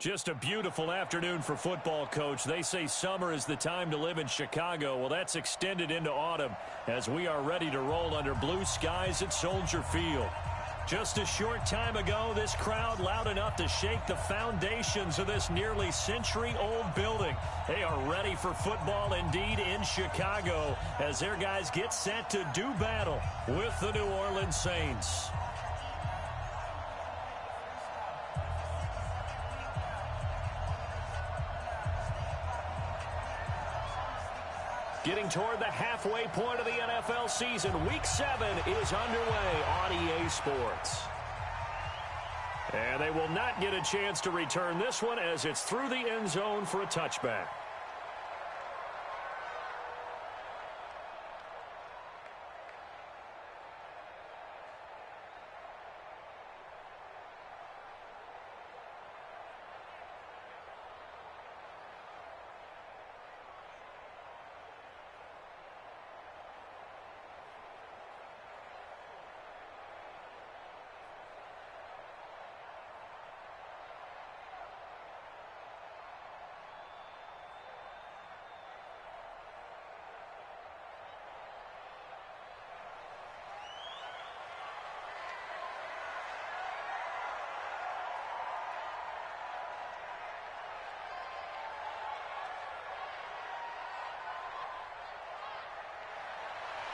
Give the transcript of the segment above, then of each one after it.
Just a beautiful afternoon for football, Coach. They say summer is the time to live in Chicago. Well, that's extended into autumn as we are ready to roll under blue skies at Soldier Field. Just a short time ago, this crowd loud enough to shake the foundations of this nearly century-old building. They are ready for football indeed in Chicago as their guys get set to do battle with the New Orleans Saints. Getting toward the halfway point of the NFL season, Week 7 is underway on EA Sports. And they will not get a chance to return this one as it's through the end zone for a touchback.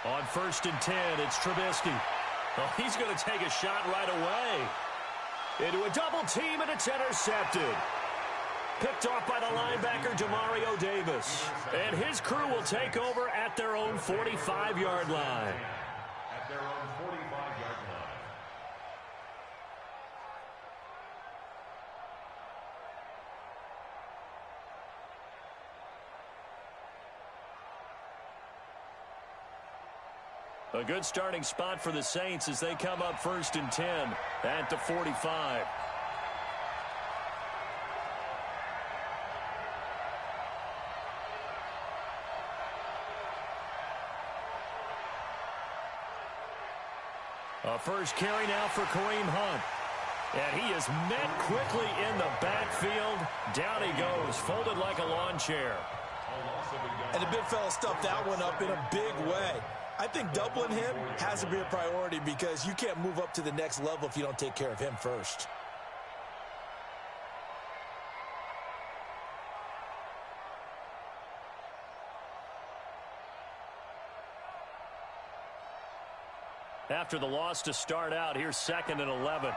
On 1st and 10, it's Trubisky. Oh, he's going to take a shot right away. Into a double team, and it's intercepted. Picked off by the linebacker, Demario Davis. And his crew will take over at their own 45-yard line. At their own 45-yard line. A good starting spot for the Saints as they come up 1st and 10 at the 45. A first carry now for Kareem Hunt. And he is met quickly in the backfield. Down he goes, folded like a lawn chair. And the big fella stuffed that one up in a big way. I think doubling him has to be a priority because you can't move up to the next level if you don't take care of him first. After the loss to start out, here's 2nd and 11.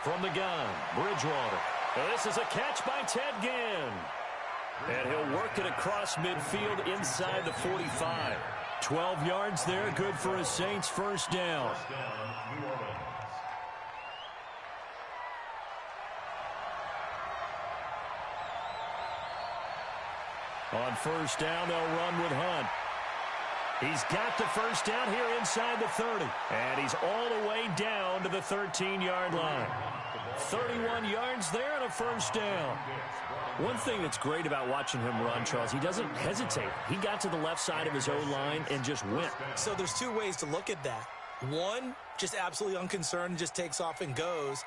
From the gun, Bridgewater. Now this is a catch by Ted Ginn. And he'll work it across midfield inside the 45. 12 yards there, good for a Saints first down. On 1st down, they'll run with Hunt. He's got the first down here inside the 30. And he's all the way down to the 13-yard line. 31 yards there and a first down. One thing that's great about watching him run, Charles, he doesn't hesitate. He got to the left side of his O-line and just went. So there's two ways to look at that. One, just absolutely unconcerned, just takes off and goes.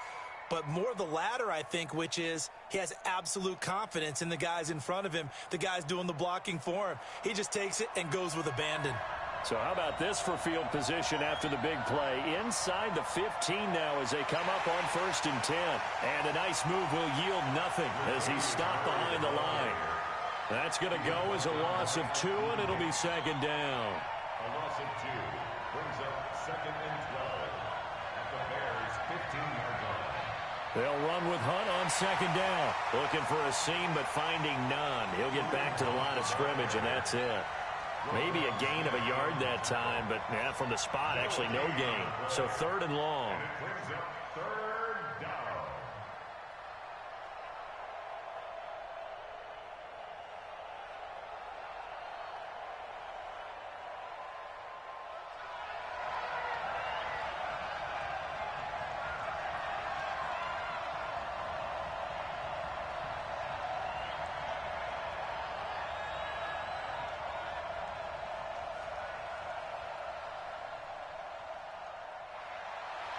But more the latter, I think, which is he has absolute confidence in the guys in front of him, the guys doing the blocking for him. He just takes it and goes with abandon. So how about this for field position after the big play? Inside the 15 now as they come up on 1st and 10. And a nice move will yield nothing as he's stopped behind the line. That's going to go as a loss of 2, and it'll be 2nd down. A loss of 2 brings up 2nd and 12 at the Bears' 15-yard line. They'll run with Hunt on 2nd down. Looking for a seam, but finding none. He'll get back to the line of scrimmage, and that's it. Maybe a gain of a yard that time, but yeah, from the spot, actually no gain. So 3rd and long. It brings up 3rd down.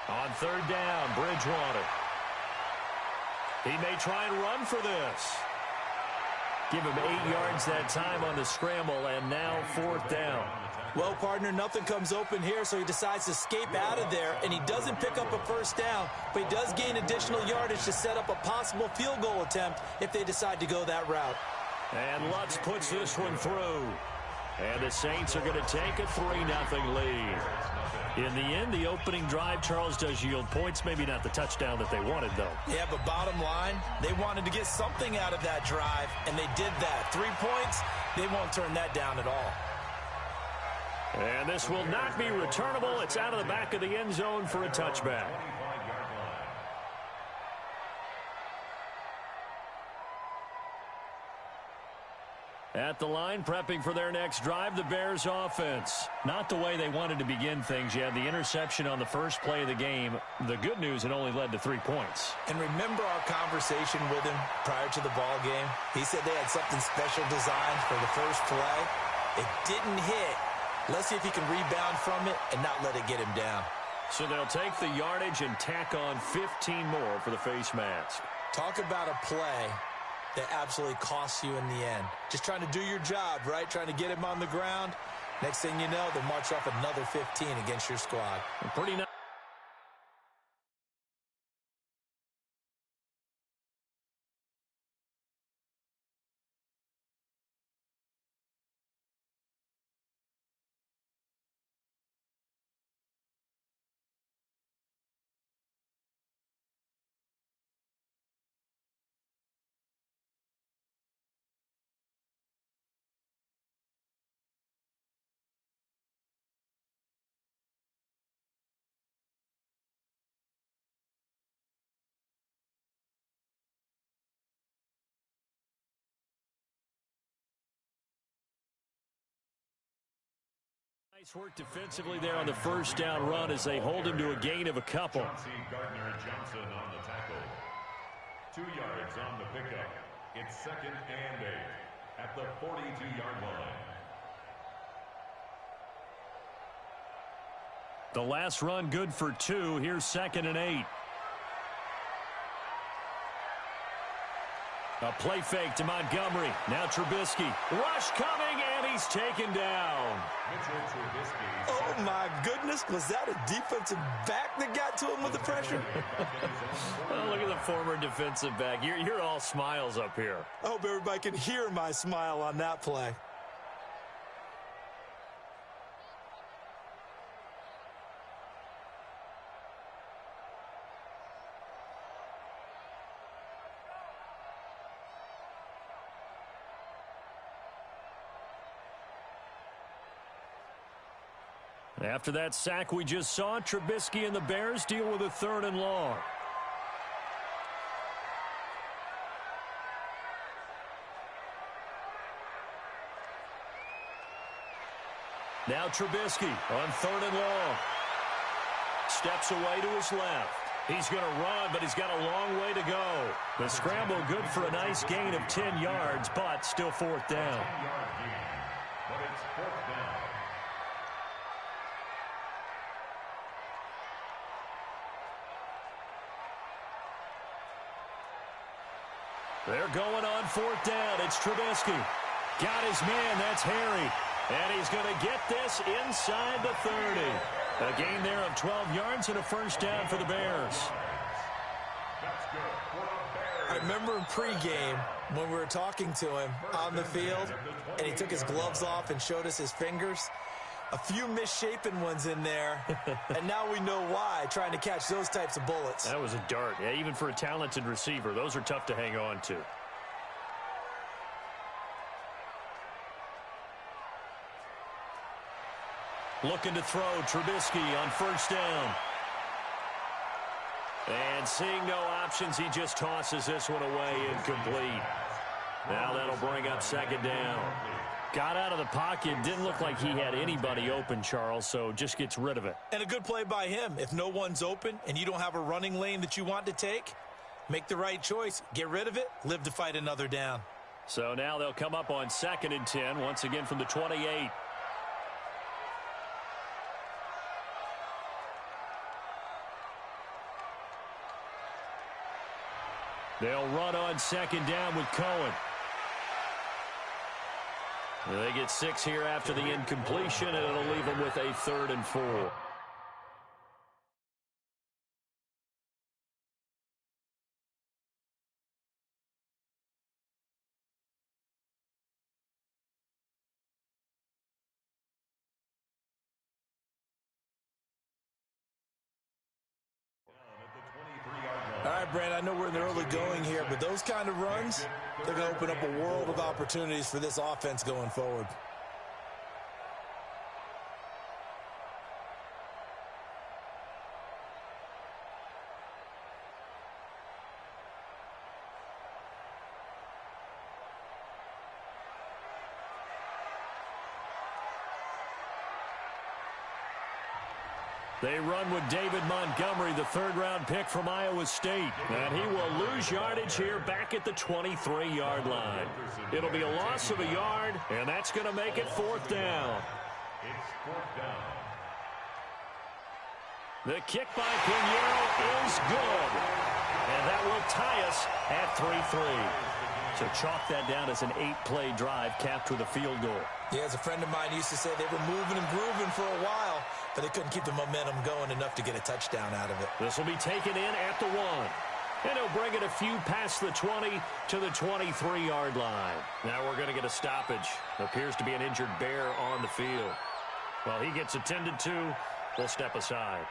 On third down, Bridgewater. He may try and run for this. Give him 8 yards that time on the scramble, and now fourth down. Well, partner, nothing comes open here, so he decides to escape out of there, and he doesn't pick up a first down, but he does gain additional yardage to set up a possible field goal attempt if they decide to go that route. And Lutz puts this one through. And the Saints are going to take a 3-0 lead. In the end, the opening drive, Charles, does yield points. Maybe not the touchdown that they wanted, though. Yeah, but bottom line, they wanted to get something out of that drive, and they did that. 3 points, they won't turn that down at all. And this will not be returnable. It's out of the back of the end zone for a touchback. At the line, prepping for their next drive, the Bears offense. Not the way they wanted to begin things. You had the interception on the first play of the game. The good news, it only led to 3 points. And remember our conversation with him prior to the ball game? He said they had something special designed for the first play. It didn't hit. Let's see if he can rebound from it and not let it get him down. So they'll take the yardage and tack on 15 more for the face mask. Talk about a play that absolutely costs you in the end. Just trying to do your job, right? Trying to get him on the ground. Next thing you know, they'll march off another 15 against your squad. Pretty nice. Nice work defensively there on the first down run as they hold him to a gain of a couple. Gardner-Johnson on the tackle. 2 yards on the pickup. It's 2nd and 8 at the 42-yard line. The last run good for 2. Here's 2nd and 8. A play fake to Montgomery. Now Trubisky. Rush coming, and he's taken down. Oh, my goodness. Was that a defensive back that got to him with the pressure? Oh, look at the former defensive back. You're all smiles up here. I hope everybody can hear my smile on that play. After that sack we just saw, Trubisky and the Bears deal with a 3rd and long. Now Trubisky on 3rd and long. Steps away to his left. He's going to run, but he's got a long way to go. The scramble good for a nice gain of 10 yards, but still 4th down. But it's 4th down. They're going on 4th down. It's Trubisky. Got his man. That's Harry. And he's going to get this inside the 30. A gain there of 12 yards and a first down for the Bears. I remember in pregame when we were talking to him on the field, and he took his gloves off and showed us his fingers. A few misshapen ones in there, and now we know why, trying to catch those types of bullets. That was a dart. Yeah, even for a talented receiver, those are tough to hang on to. Looking to throw, Trubisky on first down. And seeing no options, he just tosses this one away incomplete. Now that'll bring up 2nd down. Got out of the pocket, didn't look like he had anybody open, Charles, so just gets rid of it. And a good play by him. If no one's open and you don't have a running lane that you want to take, make the right choice. Get rid of it, live to fight another down. So now they'll come up on 2nd and 10, once again from the 28. They'll run on second down with Cohen. They get 6 here after the incompletion, and it'll leave them with a 3rd and 4. All right, Brand, I know we're in the early going here, but those kind of runs, they're going to open up a world of opportunities for this offense going forward. They run with David Montgomery, the 3rd-round pick from Iowa State. And he will lose yardage here back at the 23-yard line. It'll be a loss of a yard, and that's going to make it 4th down. It's 4th down. The kick by Pinheiro is good. And that will tie us at 3-3. So chalk that down as an 8-play drive capped with a field goal. Yeah, as a friend of mine used to say, they were moving and grooving for a while, but they couldn't keep the momentum going enough to get a touchdown out of it. This will be taken in at the 1. And he'll bring it a few past the 20 to the 23-yard line. Now we're going to get a stoppage. Appears to be an injured Bear on the field. While he gets attended to, we'll step aside.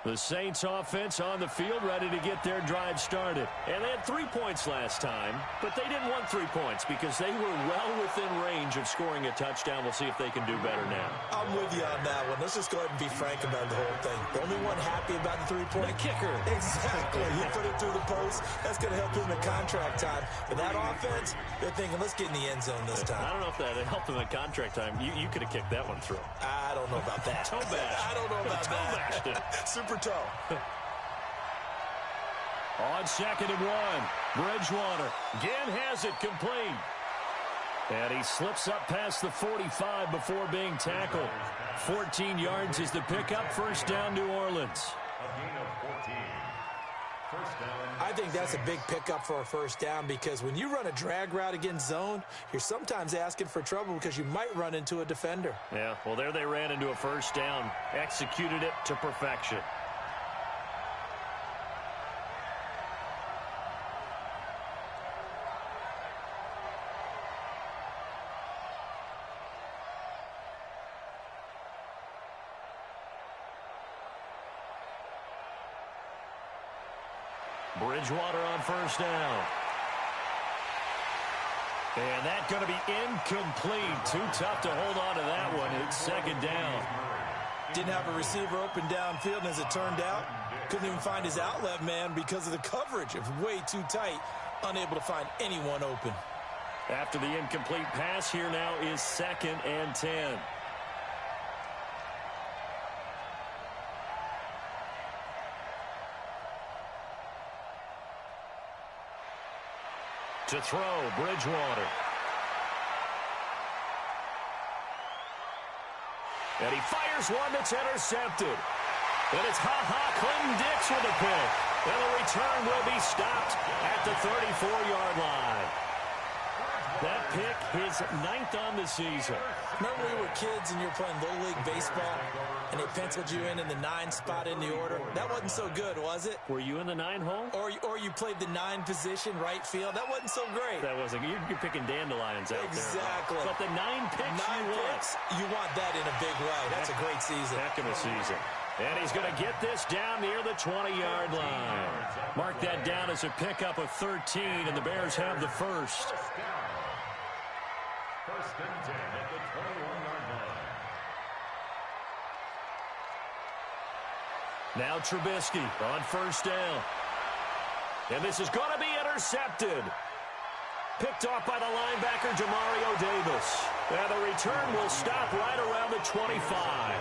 The Saints offense on the field ready to get their drive started. And they had 3 points last time, but they didn't want 3 points because they were well within range of scoring a touchdown. We'll see if they can do better now. I'm with you on that one. Let's just go ahead and be frank about the whole thing. The only one happy about the 3-point? The kicker. Exactly. He put it through the post. That's going to help him in contract time. But that offense, they're thinking, let's get in the end zone this time. I don't know if that helped him in contract time. You could have kicked that one through. I don't know about that. Toe bash. I don't know about Toe bashed it. Super toe. On 2nd and 1, Bridgewater again has it complete. And he slips up past the 45 before being tackled. 14 yards is the pickup. 1st down, New Orleans. A gain of 14. 1st down. I think that's a big pickup for a 1st down because when you run a drag route against zone, you're sometimes asking for trouble because you might run into a defender. Yeah, well, there they ran into a 1st down. Executed it to perfection. Bridgewater on 1st down. And that's going to be incomplete. Too tough to hold on to that one. It's 2nd down. Didn't have a receiver open downfield, and as it turned out, couldn't even find his outlet man because of the coverage. It was way too tight, unable to find anyone open. After the incomplete pass, here now is 2nd and 10. To throw, Bridgewater. And he fires one that's intercepted. And it's Clinton-Dix with a pick. And the return will be stopped at the 34-yard line. That pick, his 9th on the season. Remember we were kids and you were playing Little League Baseball, and they penciled you in the 9 spot in the order? That wasn't so good, was it? Were you in the 9 hole? Or you played the 9 position, right field? That wasn't so great. That wasn't. You're picking dandelions out exactly. there. But the 9 picks 9 picks, you want that in a big way. That's a great season. Heck of a season. And he's going to get this down near the 20-yard line. Mark that down as a pickup of 13, and the Bears have the 1st. 1st and 10 at the 21-yard line. Now Trubisky on 1st down. And this is going to be intercepted. Picked off by the linebacker, Demario Davis. And the return will stop right around the 25.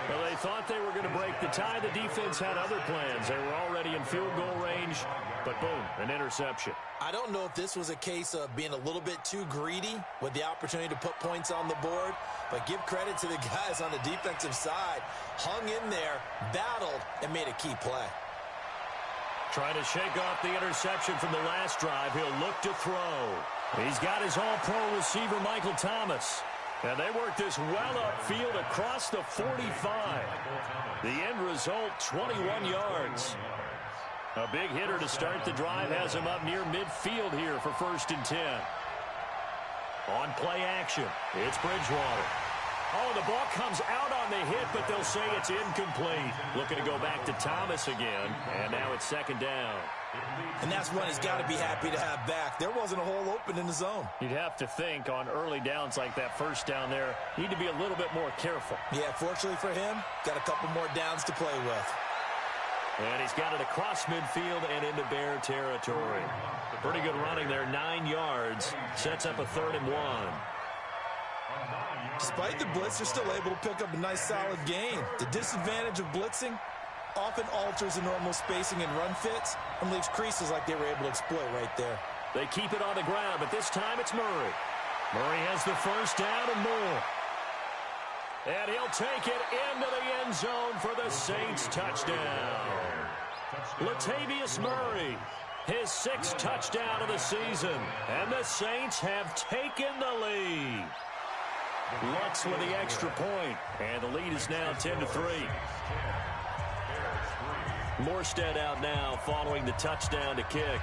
Well, they thought they were going to break the tie. The defense had other plans. They were already in field goal range, but boom, an interception. I don't know if this was a case of being a little bit too greedy with the opportunity to put points on the board, but give credit to the guys on the defensive side. Hung in there, battled, and made a key play. Trying to shake off the interception from the last drive. He'll look to throw. He's got his all-pro receiver, Michael Thomas. And they work this well upfield across the 45. The end result, 21 yards. A big hitter to start the drive has him up near midfield here for 1st and 10. On play action, it's Bridgewater. Oh, the ball comes out on the hit, but they'll say it's incomplete. Looking to go back to Thomas again, and now it's 2nd down. And that's one he's got to be happy to have back. There wasn't a hole open in the zone. You'd have to think on early downs like that 1st down there, need to be a little bit more careful. Yeah, fortunately for him, got a couple more downs to play with. And he's got it across midfield and into Bear territory. Pretty good running there, 9 yards. Sets up a 3rd and 1. Despite the blitz, they're still able to pick up a nice solid gain. The disadvantage of blitzing often alters the normal spacing and run fits and leaves creases like they were able to exploit right there. They keep it on the ground, but this time it's Murray. Murray has the 1st down and more. And he'll take it into the end zone for the Saints touchdown. Latavius Murray, his 6th touchdown of the season. And the Saints have taken the lead. Lutz with the extra point, and the lead is now 10-3. Morstead out now following the touchdown to kick.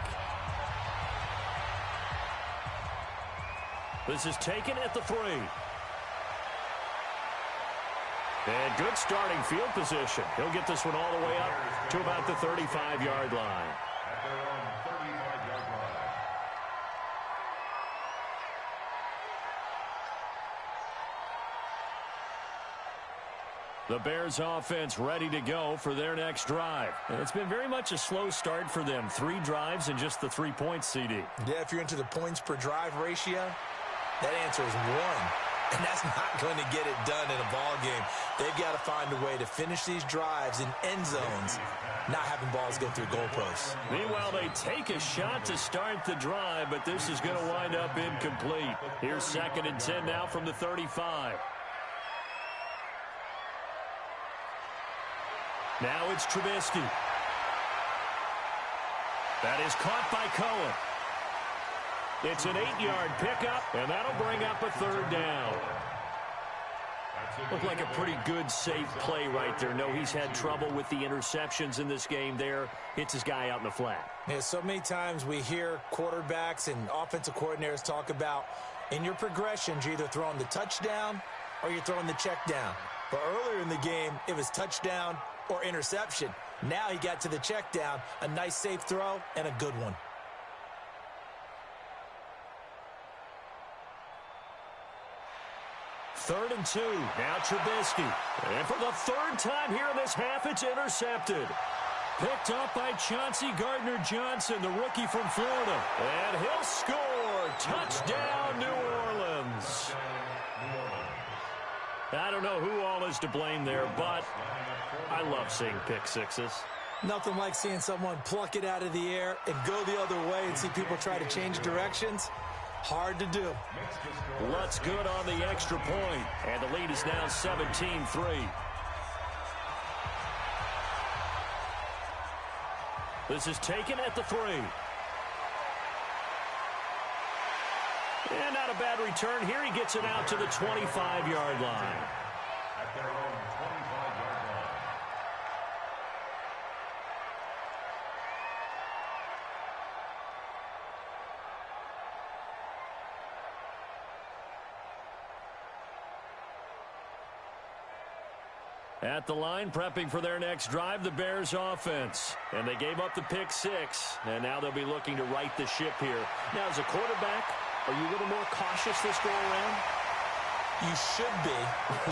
This is taken at the 3. And good starting field position. He'll get this one all the way up to about the 35-yard line. At their own 35-yard line. The Bears offense ready to go for their next drive. And it's been very much a slow start for them. 3 drives and just the 3 points, CD. Yeah, if you're into the points per drive ratio, that answer is 1. And that's not going to get it done in a ball game. They've got to find a way to finish these drives in end zones, not having balls go through goalposts. Meanwhile, they take a shot to start the drive, but this is going to wind up incomplete. Here's 2nd and 10 now from the 35. Now it's Trubisky. That is caught by Cohen. It's an 8-yard pickup, and that'll bring up a 3rd down. Looked like a pretty good, safe play right there. No, he's had trouble with the interceptions in this game there. Hits his guy out in the flat. Yeah, so many times we hear quarterbacks and offensive coordinators talk about in your progressions, you're either throwing the touchdown or you're throwing the check down. But earlier in the game, it was touchdown or interception. Now he got to the check down, a nice safe throw, and a good one. Third and 2. Now Trubisky. And for the 3rd time here in this half, it's intercepted. Picked up by Chauncey Gardner-Johnson, the rookie from Florida. And he'll score. Touchdown, New Orleans. I don't know who all is to blame there, but I love seeing pick sixes. Nothing like seeing someone pluck it out of the air and go the other way and see people try to change directions. Hard to do. Lutz good on the extra point, and the lead is now 17-3. This is taken at the 3. And not a bad return here. He gets it out to the 25-yard line. At their own 25-yard line. At the line, prepping for their next drive, the Bears offense. And they gave up the pick 6, and now they'll be looking to right the ship here. Now, as a quarterback, are you a little more cautious this go around? You should be,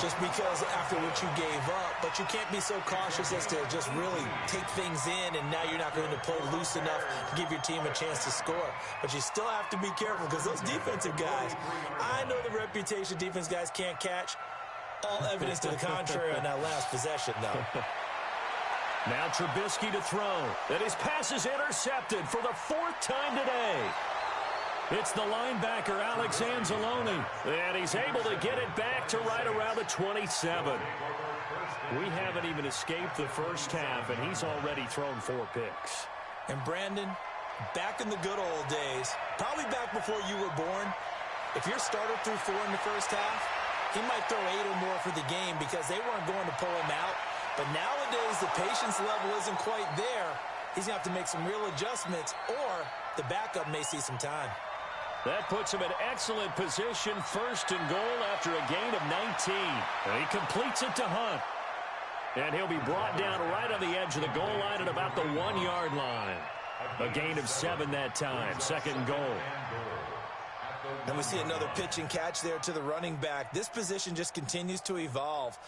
just because after what you gave up, but you can't be so cautious as to just really take things in, and now you're not going to play loose enough to give your team a chance to score. But you still have to be careful, because those defensive guys, I know the reputation defense guys can't catch, All evidence to the contrary on that last possession, though. Now Trubisky to throw. And his pass is intercepted for the 4th time today. It's the linebacker, Alex Anzalone. And he's able to get it back to right around the 27. We haven't even escaped the first half, and he's already thrown 4 picks. And Brandon, back in the good old days, probably back before you were born, if your starter threw 4 in the first half, he might throw 8 or more for the game because they weren't going to pull him out. But nowadays, the patience level isn't quite there. He's going to have to make some real adjustments, or the backup may see some time. That puts him in excellent position, 1st and goal after a gain of 19. And he completes it to Hunt. And he'll be brought down right on the edge of the goal line at about the 1-yard line. A gain of 7 that time, 2nd and goal. And we see another pitch and catch there to the running back. This position just continues to evolve.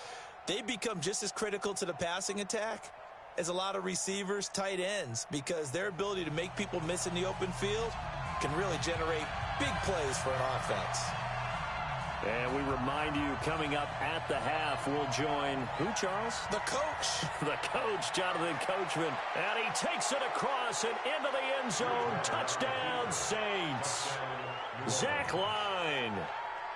They become just as critical to the passing attack as a lot of receivers, tight ends, because their ability to make people miss in the open field can really generate big plays for an offense. And we remind you, coming up at the half, we'll join who, Charles? The coach. The coach, Jonathan Coachman. And he takes it across and into the end zone. Touchdown, Saints. Zach Line,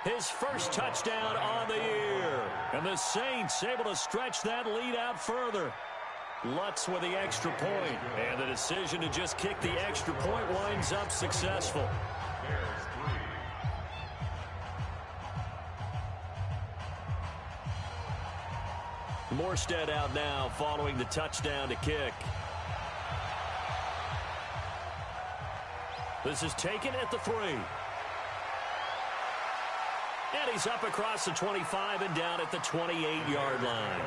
his first touchdown on the year. And the Saints able to stretch that lead out further. Lutz with the extra point. And the decision to just kick the extra point winds up successful. Morstead out now following the touchdown to kick. This is taken at the 3. And he's up across the 25 and down at the 28-yard line.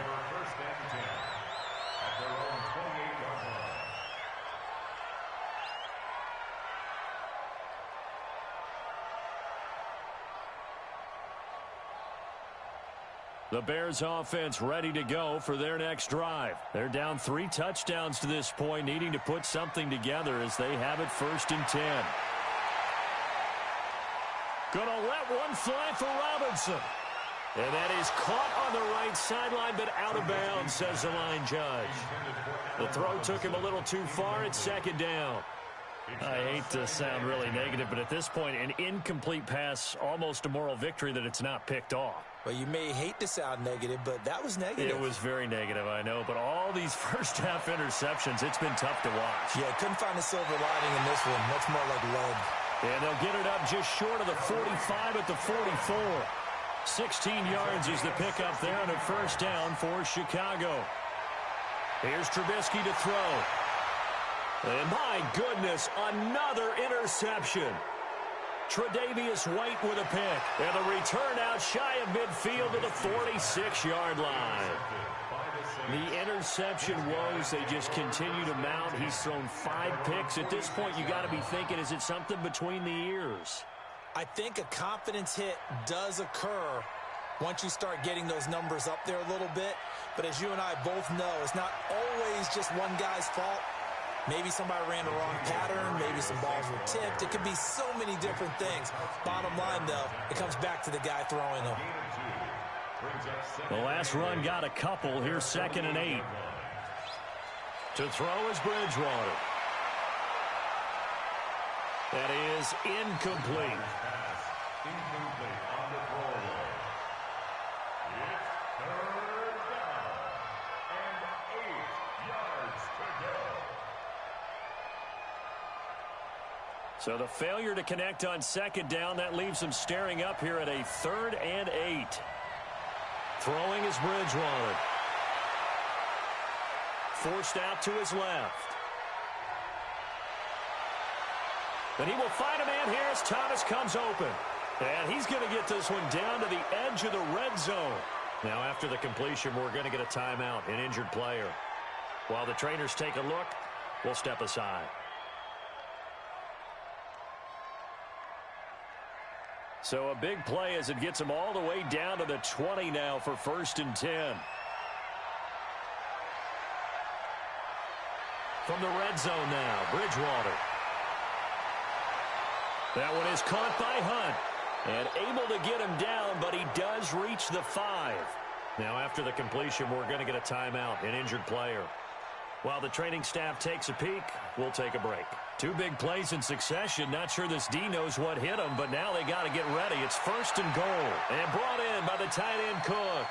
The Bears offense ready to go for their next drive. They're down 3 touchdowns to this point, needing to put something together as they have it 1st and 10. Gonna let one fly for Robinson. And that is caught on the right sideline, but out of bounds, says the line judge. The throw took him a little too far. It's 2nd down. I hate to sound really negative, but at this point, an incomplete pass, almost a moral victory that it's not picked off. Well, you may hate to sound negative, but that was negative. It was very negative, I know. But all these first-half interceptions, it's been tough to watch. Yeah, couldn't find a silver lining in this one. Much more like lead. And they'll get it up just short of the 45 at the 44. 16 yards is the pickup there on a 1st down for Chicago. Here's Trubisky to throw. And my goodness, another interception. Tre'Davious White with a pick. And the return out shy of midfield to the 46-yard line. The interception woes, they just continue to mount. He's thrown 5 picks. At this point, you got to be thinking, is it something between the ears? I think a confidence hit does occur once you start getting those numbers up there a little bit. But as you and I both know, it's not always just one guy's fault. Maybe somebody ran the wrong pattern. Maybe some balls were tipped. It could be so many different things. Bottom line, though, it comes back to the guy throwing them. The last run got a couple. Here's 2nd and 8. To throw is Bridgewater. That is incomplete. So the failure to connect on 2nd down, that leaves them staring up here at a 3rd and 8. Throwing is Bridgewater. Forced out to his left. And he will find a man here as Thomas comes open. And he's going to get this one down to the edge of the red zone. Now after the completion, we're going to get a timeout, an injured player. While the trainers take a look, we'll step aside. So a big play as it gets him all the way down to the 20 now for 1st and 10. From the red zone now, Bridgewater. That one is caught by Hunt. And able to get him down, but he does reach the 5. Now, after the completion, we're going to get a timeout, an injured player. While the training staff takes a peek, we'll take a break. 2 big plays in succession. Not sure this D knows what hit him, but now they got to get ready. It's 1st and goal. And brought in by the tight end, Cook.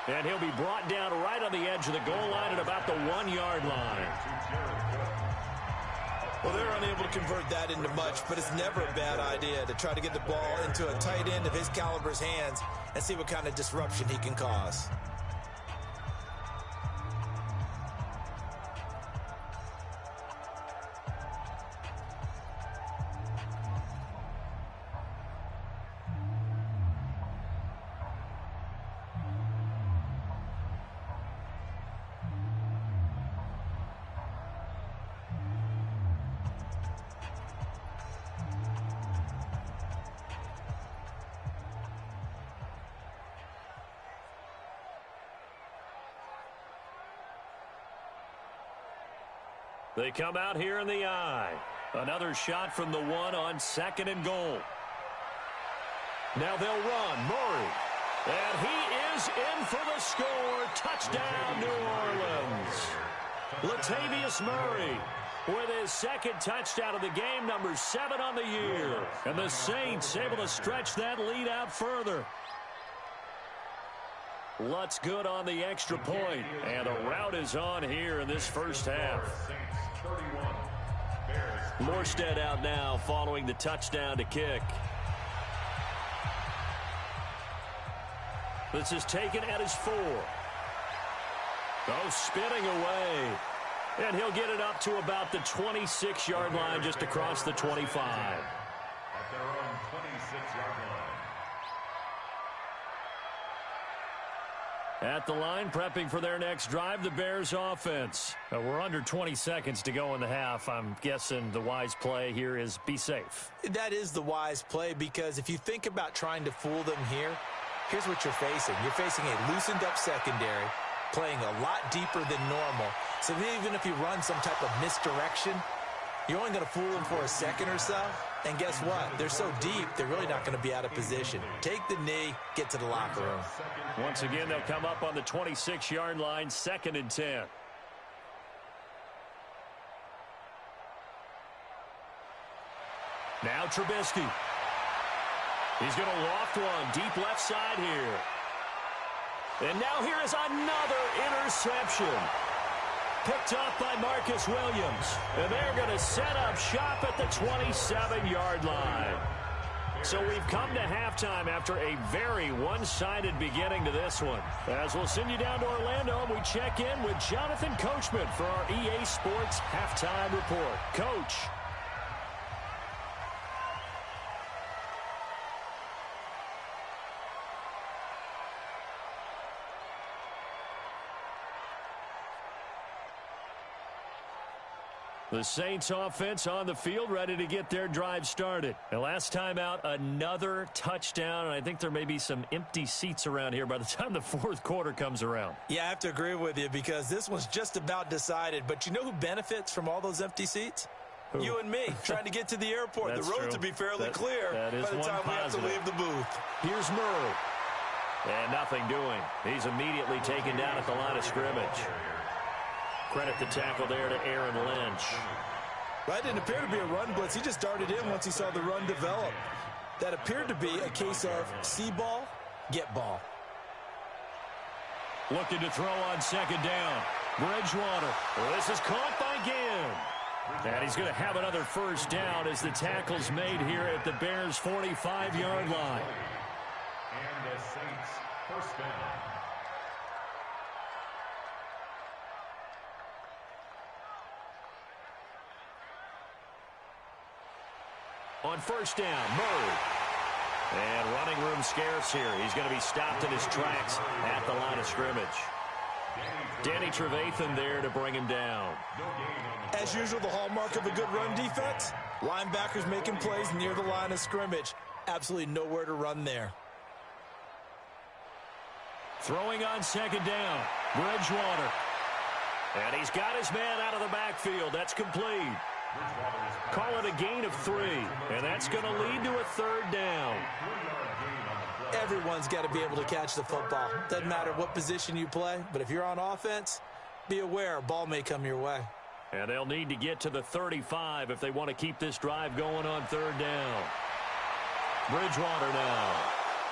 And he'll be brought down right on the edge of the goal line at about the 1-yard line. Well, they're unable to convert that into much, but it's never a bad idea to try to get the ball into a tight end of his caliber's hands and see what kind of disruption he can cause. They come out here in the I. Another shot from the 1 on 2nd and goal. Now they'll run. Murray. And he is in for the score. Touchdown, New Orleans. Latavius Murray with his 2nd touchdown of the game, number 7 on the year. And the Saints able to stretch that lead out further. Lutz good on the extra point. And the rout is on here in this first half. Morstead out now following the touchdown to kick. This is taken at his 4. Oh, spinning away. And he'll get it up to about the 26-yard line, just across the 25. At their own 26-yard line. At the line, prepping for their next drive, the Bears offense. We're under 20 seconds to go in the half. I'm guessing the wise play here is be safe. That is the wise play, because if you think about trying to fool them here, here's what you're facing. You're facing a loosened up secondary, playing a lot deeper than normal. So even if you run some type of misdirection, you're only going to fool them for a second or so. And guess what? They're so deep, they're really not going to be out of position. Take the knee, get to the locker room. Once again, they'll come up on the 26-yard line, 2nd and 10. Now Trubisky. He's going to loft one, deep left side here. And now here is another interception. Picked up by Marcus Williams. And they're going to set up shop at the 27-yard line. So we've come to halftime after a very one-sided beginning to this one. As we'll send you down to Orlando, we check in with Jonathan Coachman for our EA Sports Halftime Report. Coach. The Saints offense on the field, ready to get their drive started. And last time out, another touchdown. And I think there may be some empty seats around here by the time the 4th quarter comes around. Yeah, I have to agree with you, because this one's just about decided. But you know who benefits from all those empty seats? Who? You and me, trying to get to the airport. The roads will be fairly clear by the time we have to leave the booth. Here's Murray. And nothing doing. He's immediately taken down at the line of scrimmage. Credit the tackle there to Aaron Lynch. Well, that didn't appear to be a run blitz. He just darted in once he saw the run develop. That appeared to be a case of see ball, get ball. Looking to throw on 2nd down. Bridgewater. Well, this is caught by Ginn. And he's going to have another first down as the tackle's made here at the Bears' 45-yard line. And the Saints first down. On first down, Murray. And running room scarce here. He's going to be stopped in his tracks at the line of scrimmage. Danny Trevathan there to bring him down. As usual, the hallmark of a good run defense, linebackers making plays near the line of scrimmage. Absolutely nowhere to run there. Throwing on 2nd down, Bridgewater. And he's got his man out of the backfield. That's complete. Call it a gain of 3, and that's going to lead to a third down. Everyone's got to be able to catch the football. Doesn't matter what position you play, but if you're on offense, be aware a ball may come your way. And they'll need to get to the 35 if they want to keep this drive going on third down. Bridgewater now.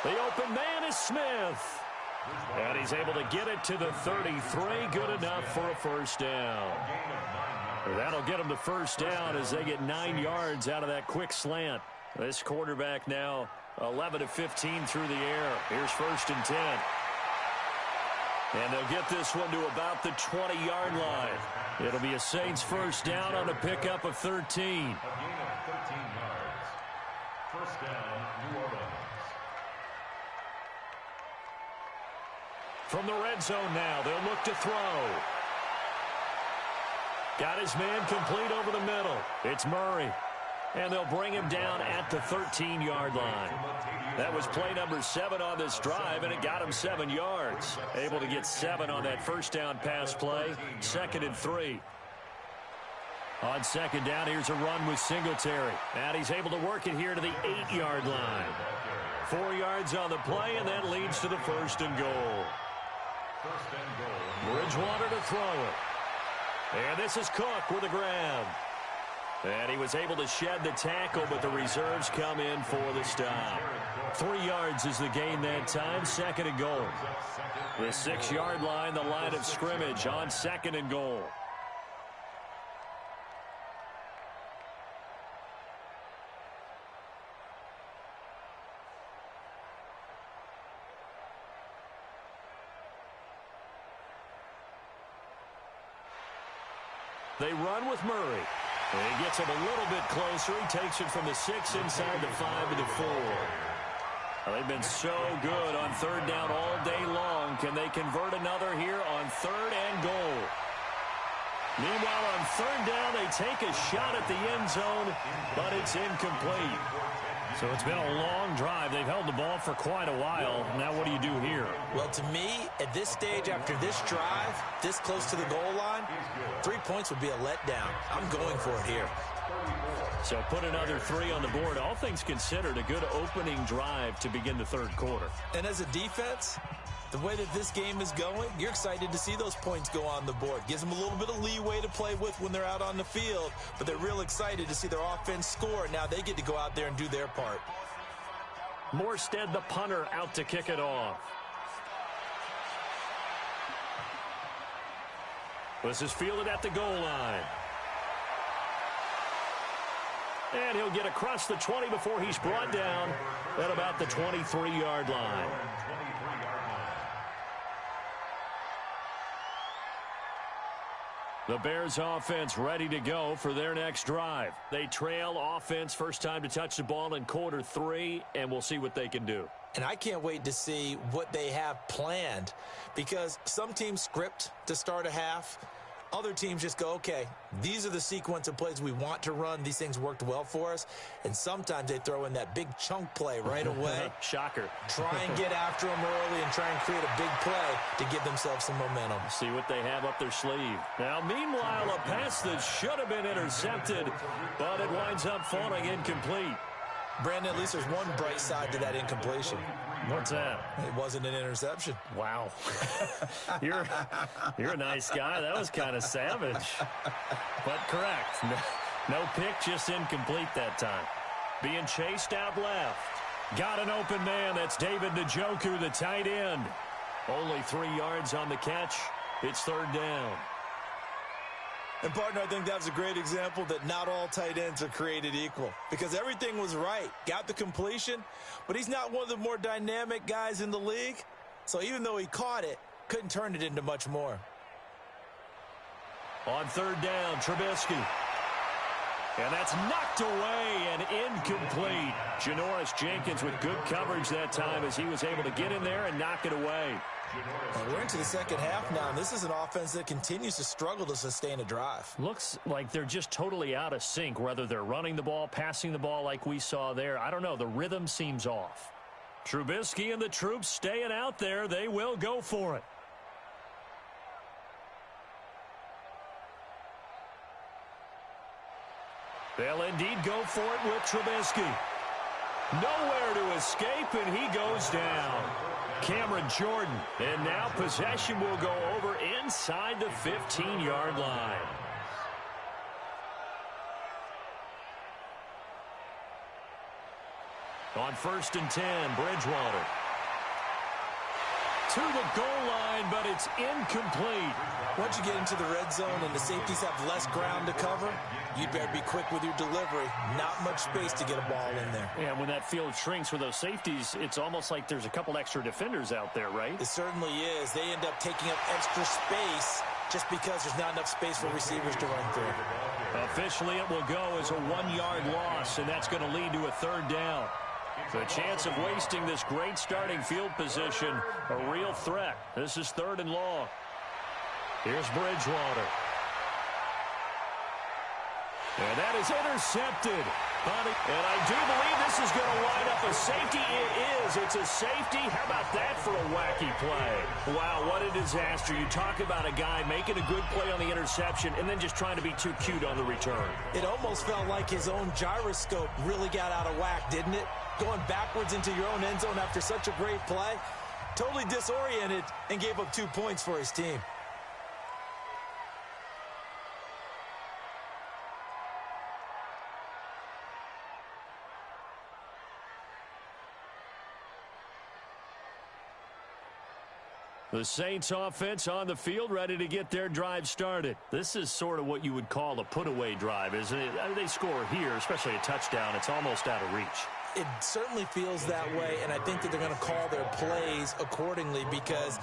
The open man is Smith. And he's able to get it to the 33. Good enough for a first down. That'll get them to first down as they get 9 yards out of that quick slant. This quarterback now 11 of 15 through the air. Here's 1st and 10. And they'll get this one to about the 20-yard line. It'll be a Saints first down on a pickup of 13. A gain of 13 yards. First down, New Orleans. From the red zone now, they'll look to throw. Got his man complete over the middle. It's Murray. And they'll bring him down at the 13-yard line. That was play number 7 on this drive, and it got him 7 yards. Able to get 7 on that first down pass play. 2nd and 3. On 2nd down, here's a run with Singletary. And he's able to work it here to the 8-yard line. 4 yards on the play, and that leads to the 1st and goal. Bridgewater to throw it. And this is Cook with a grab. And he was able to shed the tackle, but the reserves come in for the stop. 3 yards is the gain that time, 2nd and goal. The 6-yard line, the line of scrimmage on 2nd and goal. They run with Murray. And he gets him a little bit closer. He takes it from the 6 inside the 5 to the 4. Well, they've been so good on third down all day long. Can they convert another here on 3rd and goal? Meanwhile, on 3rd down, they take a shot at the end zone, but it's incomplete. So it's been a long drive. They've held the ball for quite a while. Now what do you do here? Well, to me, at this stage, after this drive, this close to the goal line, 3 points would be a letdown. I'm going for it here. So put another 3 on the board. All things considered, a good opening drive to begin the 3rd quarter. And as a defense, the way that this game is going, you're excited to see those points go on the board. Gives them a little bit of leeway to play with when they're out on the field, but they're real excited to see their offense score. Now they get to go out there and do their part. Morstead, the punter, out to kick it off. This is fielded at the goal line. And he'll get across the 20 before he's brought down at about the 23-yard line. The Bears offense ready to go for their next drive. They trail offense, first time to touch the ball in quarter 3, and we'll see what they can do. And I can't wait to see what they have planned, because some teams script to start a half. Other teams just go, okay, these are the sequence of plays we want to run. These things worked well for us. And sometimes they throw in that big chunk play right away. Shocker. Try and get after them early and try and create a big play to give themselves some momentum. See what they have up their sleeve. Now, meanwhile, a pass that should have been intercepted, but it winds up falling incomplete. Brandon, at least there's one bright side to that incompletion. What's that? It wasn't an interception. Wow. You're a nice guy. That was kind of savage. But correct. No pick, just incomplete that time. Being chased out left. Got an open man. That's David Njoku, the tight end. Only 3 yards on the catch. It's 3rd down. And, partner, I think that's a great example that not all tight ends are created equal, because everything was right. Got the completion, but he's not one of the more dynamic guys in the league. So even though he caught it, couldn't turn it into much more. On 3rd down, Trubisky. And that's knocked away and incomplete. Janoris Jenkins with good coverage that time as he was able to get in there and knock it away. Well, we're into the second half now, and this is an offense that continues to struggle to sustain a drive. Looks like they're just totally out of sync, whether they're running the ball, passing the ball like we saw there. I don't know. The rhythm seems off. Trubisky and the troops staying out there. They will go for it. They'll indeed go for it with Trubisky. Nowhere to escape, and he goes down. Cameron Jordan. And now possession will go over inside the 15-yard line. On 1st and 10, Bridgewater. To the goal line, but it's incomplete. Once you get into the red zone and the safeties have less ground to cover, you'd better be quick with your delivery. Not much space to get a ball in there. Yeah, when that field shrinks for those safeties, it's almost like there's a couple extra defenders out there, right? It certainly is. They end up taking up extra space just because there's not enough space for receivers to run through. Officially, it will go as a 1-yard loss, and that's going to lead to a 3rd down. The chance of wasting this great starting field position, a real threat. This is 3rd and long. Here's Bridgewater. And that is intercepted. And I do believe this is going to line up a safety. It is. It's a safety. How about that for a wacky play? Wow, what a disaster. You talk about a guy making a good play on the interception and then just trying to be too cute on the return. It almost felt like his own gyroscope really got out of whack, didn't it? Going backwards into your own end zone after such a great play. Totally disoriented and gave up 2 points for his team. The Saints offense on the field, ready to get their drive started. This is sort of what you would call a put-away drive, isn't it? They score here, especially a touchdown. It's almost out of reach. It certainly feels that way, and I think that they're going to call their plays accordingly, because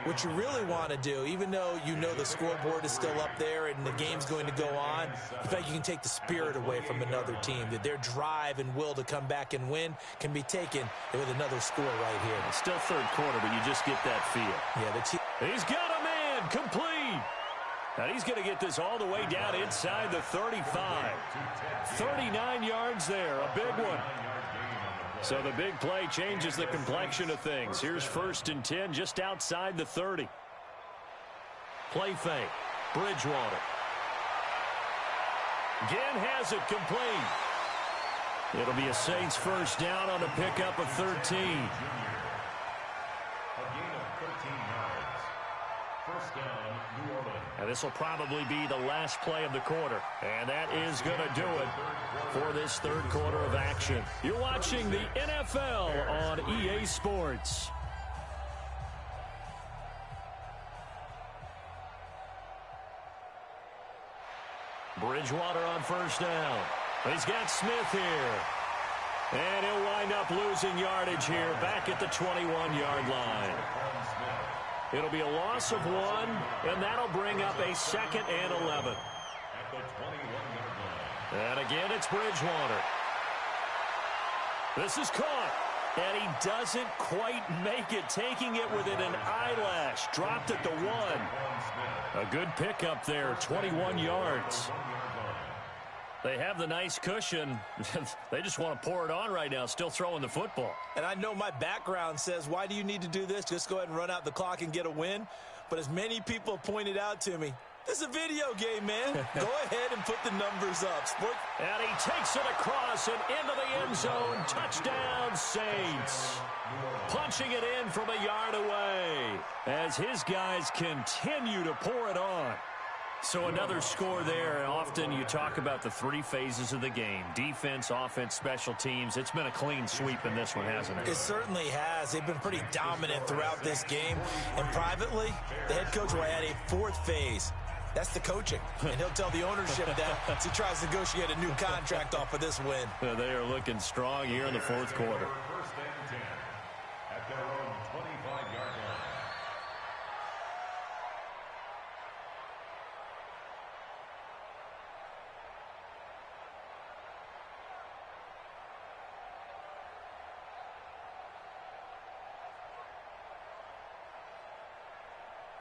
what you really want to do, even though you know the scoreboard is still up there and the game's going to go on, in fact, you can take the spirit away from another team, that their drive and will to come back and win can be taken with another score right here. It's still 3rd quarter, but you just get that feel. Yeah, he's got a man, complete. And he's going to get this all the way down inside the 35. 39 yards there, a big one. So the big play changes the complexion of things. Here's 1st and 10 just outside the 30. Play fake. Bridgewater. Again has it complete. It'll be a Saints 1st down on a pickup of 13. And this will probably be the last play of the quarter. And that is going to do it for this 3rd quarter of action. You're watching the NFL on EA Sports. Bridgewater on 1st down. He's got Smith here. And he'll wind up losing yardage here back at the 21-yard line. It'll be a loss of 1, and that'll bring up a 2nd and 11. And again, it's Bridgewater. This is caught, and he doesn't quite make it, taking it within an eyelash. Dropped at the 1. A good pickup there, 21 yards. They have the nice cushion. They just want to pour it on right now, still throwing the football. And I know my background says, why do you need to do this? Just go ahead and run out the clock and get a win. But as many people pointed out to me, this is a video game, man. Go ahead and put the numbers up. And he takes it across and into the end zone. Touchdown, Saints. Punching it in from a yard away as his guys continue to pour it on. So another score there, and often you talk about the 3 phases of the game. Defense, offense, special teams. It's been a clean sweep in this one, hasn't it? It certainly has. They've been pretty dominant throughout this game. And privately, the head coach will add a 4th phase. That's the coaching. And he'll tell the ownership that as he tries to negotiate a new contract off of this win. They are looking strong here in the 4th quarter.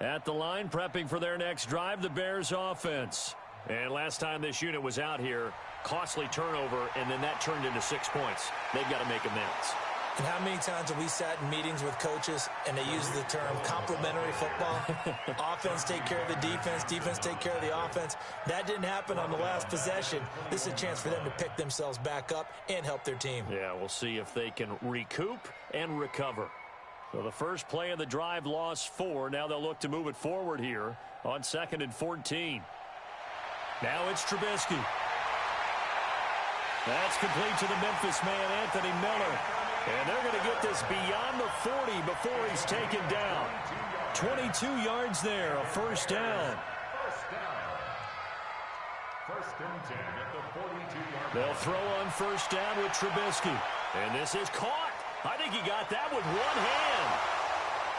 At the line, prepping for their next drive, the Bears offense. And last time this unit was out here, costly turnover, and then that turned into 6 points. They've got to make amends. And how many times have we sat in meetings with coaches and they use the term complementary football? Offense take care of the defense, defense take care of the offense. That didn't happen on the last possession. This is a chance for them to pick themselves back up and help their team. Yeah, we'll see if they can recoup and recover. So the first play of the drive lost 4. Now they'll look to move it forward here on 2nd and 14. Now it's Trubisky. That's complete to the Memphis man, Anthony Miller. And they're going to get this beyond the 40 before he's taken down. 22 yards there, a first down. First and 10 at the 42-yard line. They'll throw on first down with Trubisky. And this is caught. I think he got that with one hand.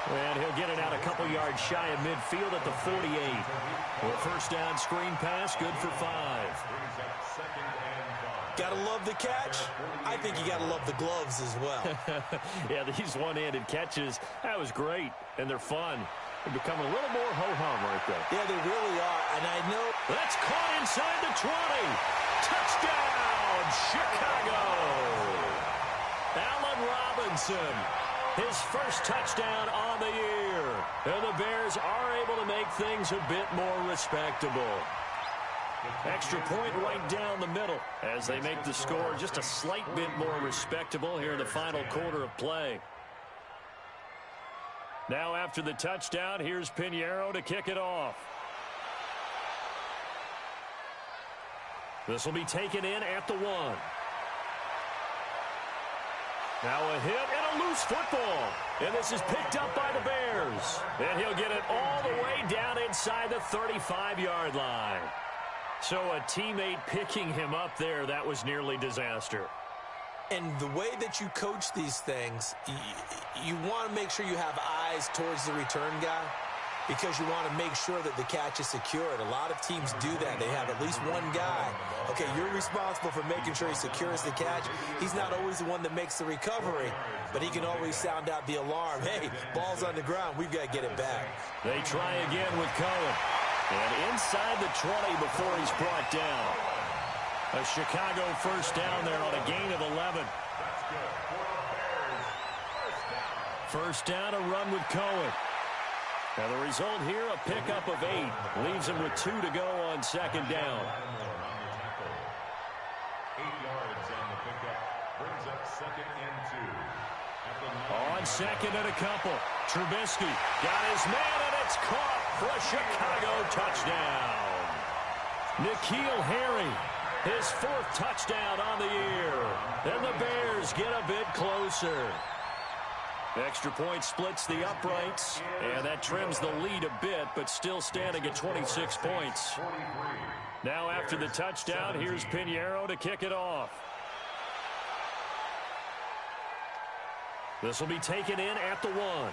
And he'll get it out a couple yards shy of midfield at the 48. Well, first down screen pass, good for 5. Brings up 2nd and 5. Gotta love the catch. I think you gotta love the gloves as well. Yeah, these one-handed catches, that was great. And they're fun. They become a little more ho-hum right there. Yeah, they really are. And I know That's caught inside the 20. Touchdown, Chicago. Allen Robinson, his first touchdown on the year. And the Bears are able to make things a bit more respectable. Extra point right down the middle as they make the score just a slight bit more respectable here in the final quarter of play. Now after the touchdown, here's Pinheiro to kick it off. This will be taken in at the 1. Now a hit and a loose football. And this is picked up by the Bears. And he'll get it all the way down inside the 35-yard line. So a teammate picking him up there, that was nearly disaster. And the way that you coach these things, you want to make sure you have eyes towards the return guy because you want to make sure that the catch is secured. A lot of teams do that. They have at least one guy. Okay, you're responsible for making sure he secures the catch. He's not always the one that makes the recovery, but he can always sound out the alarm. Hey, ball's on the ground. We've got to get it back. They try again with Cohen. And inside the 20 before he's brought down. A Chicago first down there on a gain of 11. First down, a run with Cohen. Now the result here, a pickup of 8. Leaves him with 2 to go on second down. 8 yards on the pickup. Brings up 2nd and 2. On second and a couple. Trubisky got his man, and it's caught for a Chicago touchdown. N'Keal Harry, his 4th touchdown on the year. And the Bears get a bit closer. Extra point splits the uprights, and that trims the lead a bit, but still standing at 26 points. Now after the touchdown, here's Pinheiro to kick it off. This will be taken in at the 1.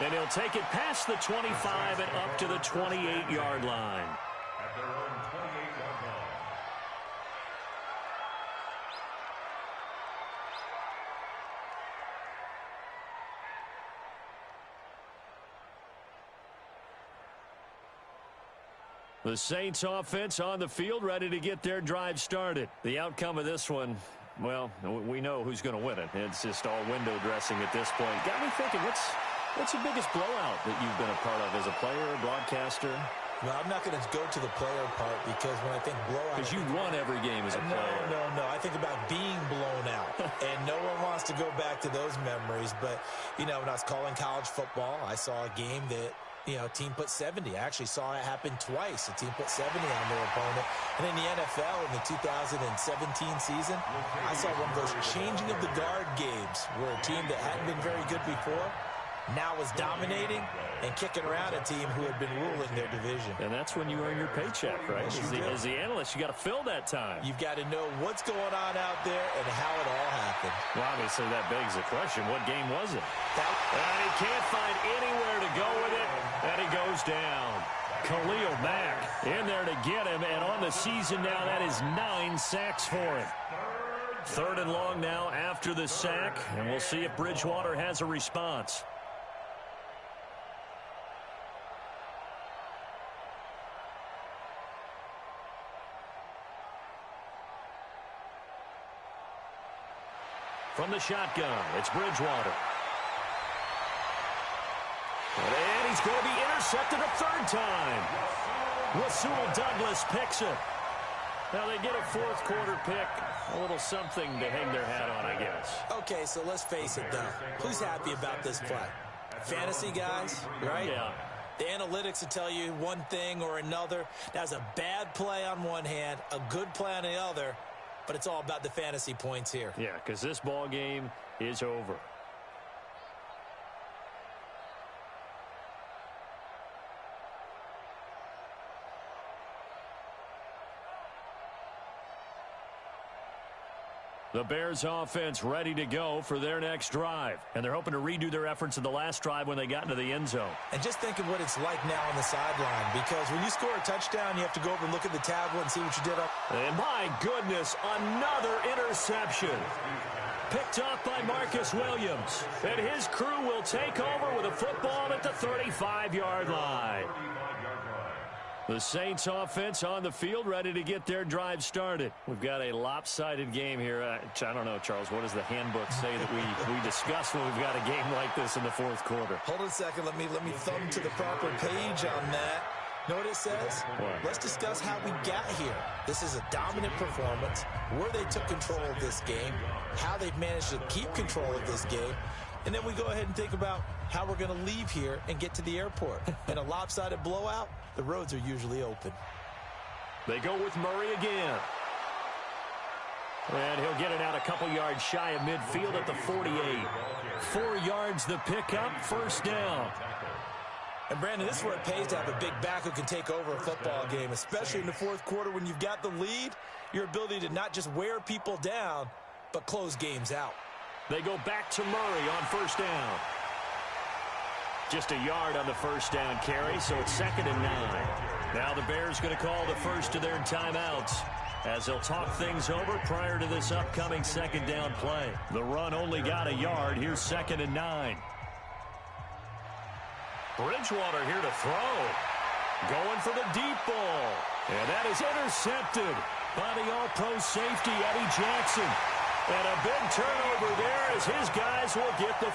And he'll take it past the 25 and up to the 28-yard line. At their own 28-yard line. The Saints offense on the field, ready to get their drive started. The outcome of this one, well, we know who's going to win it. It's just all window dressing at this point. Got me thinking, what's the biggest blowout that you've been a part of as a player, broadcaster? Well, I'm not going to go to the player part because when I think blowout... Because you won every game as a player. No. I think about being blown out. And no one wants to go back to those memories. But, you know, when I was calling college football, I saw a game that... You know, a team put 70. I actually saw it happen twice. A team put 70 on their opponent. And in the NFL, in the 2017 season, I saw one of those changing of the guard games where a team that hadn't been very good before now was dominating and kicking around a team who had been ruling their division. And that's when you earn your paycheck, right? As the analyst, you got to fill that time. You've got to know what's going on out there and how it all happened. Well, obviously, that begs the question, what game was it? And he can't find anywhere to go with it, and he goes down. Khalil Mack in there to get him, and on the season now, that is 9 sacks for him. 3rd and long now after the sack, and we'll see if Bridgewater has a response. From the shotgun, it's Bridgewater. And he's going to be intercepted a third time. Rasul Douglas picks it. Now they get a fourth quarter pick. A little something to hang their hat on, I guess. Okay, so let's face it, though. Who's happy about this play? Fantasy guys, right? Yeah. The analytics will tell you one thing or another. That's a bad play on one hand, a good play on the other, but it's all about the fantasy points here. Yeah, because this ball game is over. The Bears offense ready to go for their next drive. And they're hoping to redo their efforts in the last drive when they got into the end zone. And just think of what it's like now on the sideline, because when you score a touchdown, you have to go over and look at the tablet and see what you did up. And my goodness, another interception. Picked off by Marcus Williams. And his crew will take over with a football at the 35-yard line. The Saints offense on the field, ready to get their drive started. We've got a lopsided game here. I don't know, Charles, what does the handbook say that we discuss when we've got a game like this in the fourth quarter? Hold on a second. Let me thumb to the proper page on that. Know what it says? What? Let's discuss how we got here. This is a dominant performance, where they took control of this game, how they've managed to keep control of this game, and then we go ahead and think about how we're going to leave here and get to the airport. In a lopsided blowout, the roads are usually open. They go with Murray again. And he'll get it out a couple yards shy of midfield at the 48. 4 yards the pickup, first down. And, Brandon, this is where it pays to have a big back who can take over a football game, especially in the fourth quarter when you've got the lead, your ability to not just wear people down, but close games out. They go back to Murray on first down. Just a yard on the first down carry, so it's 2nd and 9. Now the Bears going to call the first of their timeouts as they'll talk things over prior to this upcoming second down play. The run only got a yard. Here's 2nd and 9. Bridgewater here to throw. Going for the deep ball. And that is intercepted by the all-pro safety, Eddie Jackson. And a big turnover there as his guys will get the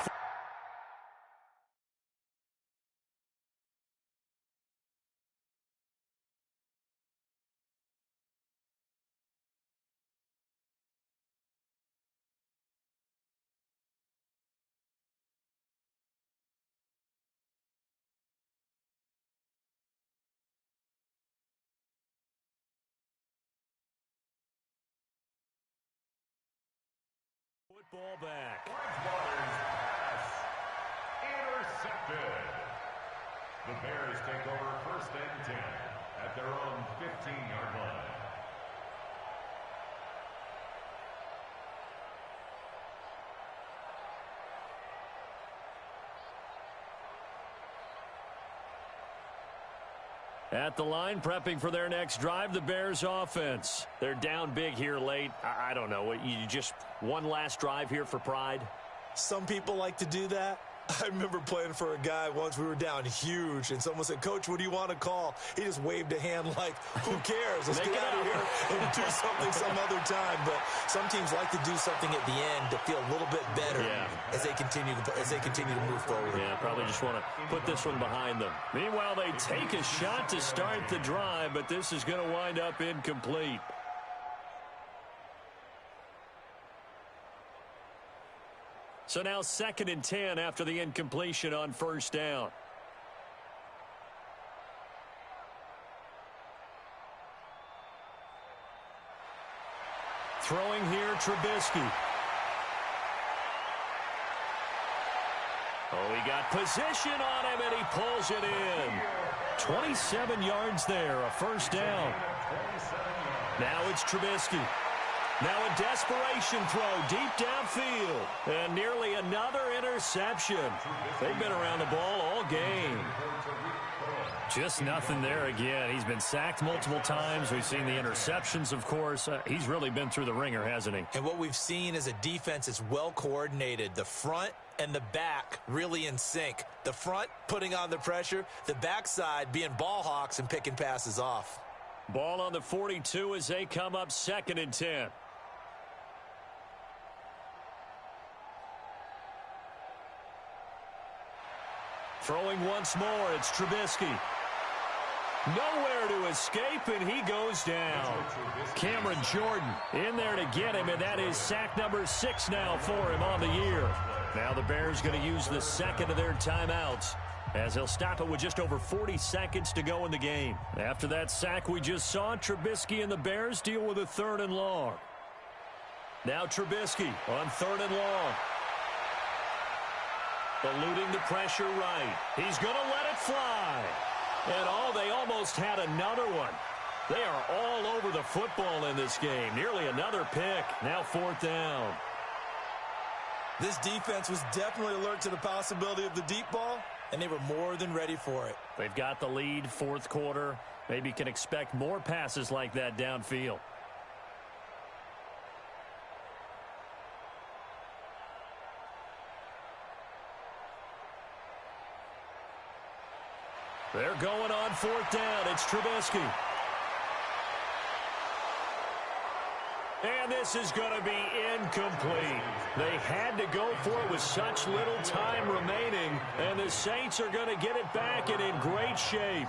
football back. Bridgewater's pass intercepted. The Bears take over 1st and 10 at their own 15-yard line. At the line, prepping for their next drive, the Bears offense. They're down big here late. I don't know. You just one last drive here for pride? Some people like to do that. I remember playing for a guy once. We were down huge, and someone said, "Coach, what do you want to call?" He just waved a hand like, who cares? Let's get out of here and do something some other time. But some teams like to do something at the end to feel a little bit better as they continue to move forward. Yeah, probably just want to put this one behind them. Meanwhile, they take a shot to start the drive, but this is going to wind up incomplete. So now 2nd and 10 after the incompletion on first down. Throwing here, Trubisky. Oh, he got position on him, and he pulls it in. 27 yards there, a first down. Now it's Trubisky. Now a desperation throw deep downfield. And nearly another interception. They've been around the ball all game. Just nothing there again. He's been sacked multiple times. We've seen the interceptions, of course. He's really been through the ringer, hasn't he? And what we've seen is a defense that's well coordinated. The front and the back really in sync. The front putting on the pressure. The backside being ball hawks and picking passes off. Ball on the 42 as they come up 2nd and 10. Throwing once more, it's Trubisky. Nowhere to escape, and he goes down. Cameron Jordan in there to get him, and that is sack number 6 now for him on the year. Now the Bears going to use the second of their timeouts, as he'll stop it with just over 40 seconds to go in the game. After that sack we just saw, Trubisky and the Bears deal with a 3rd and long. Now Trubisky on 3rd and long. Eluding the pressure right. He's going to let it fly. And they almost had another one. They are all over the football in this game. Nearly another pick. Now 4th down. This defense was definitely alert to the possibility of the deep ball, and they were more than ready for it. They've got the lead, 4th quarter. Maybe can expect more passes like that downfield. They're going on 4th down. It's Trubisky. And this is going to be incomplete. They had to go for it with such little time remaining, and the Saints are going to get it back and in great shape.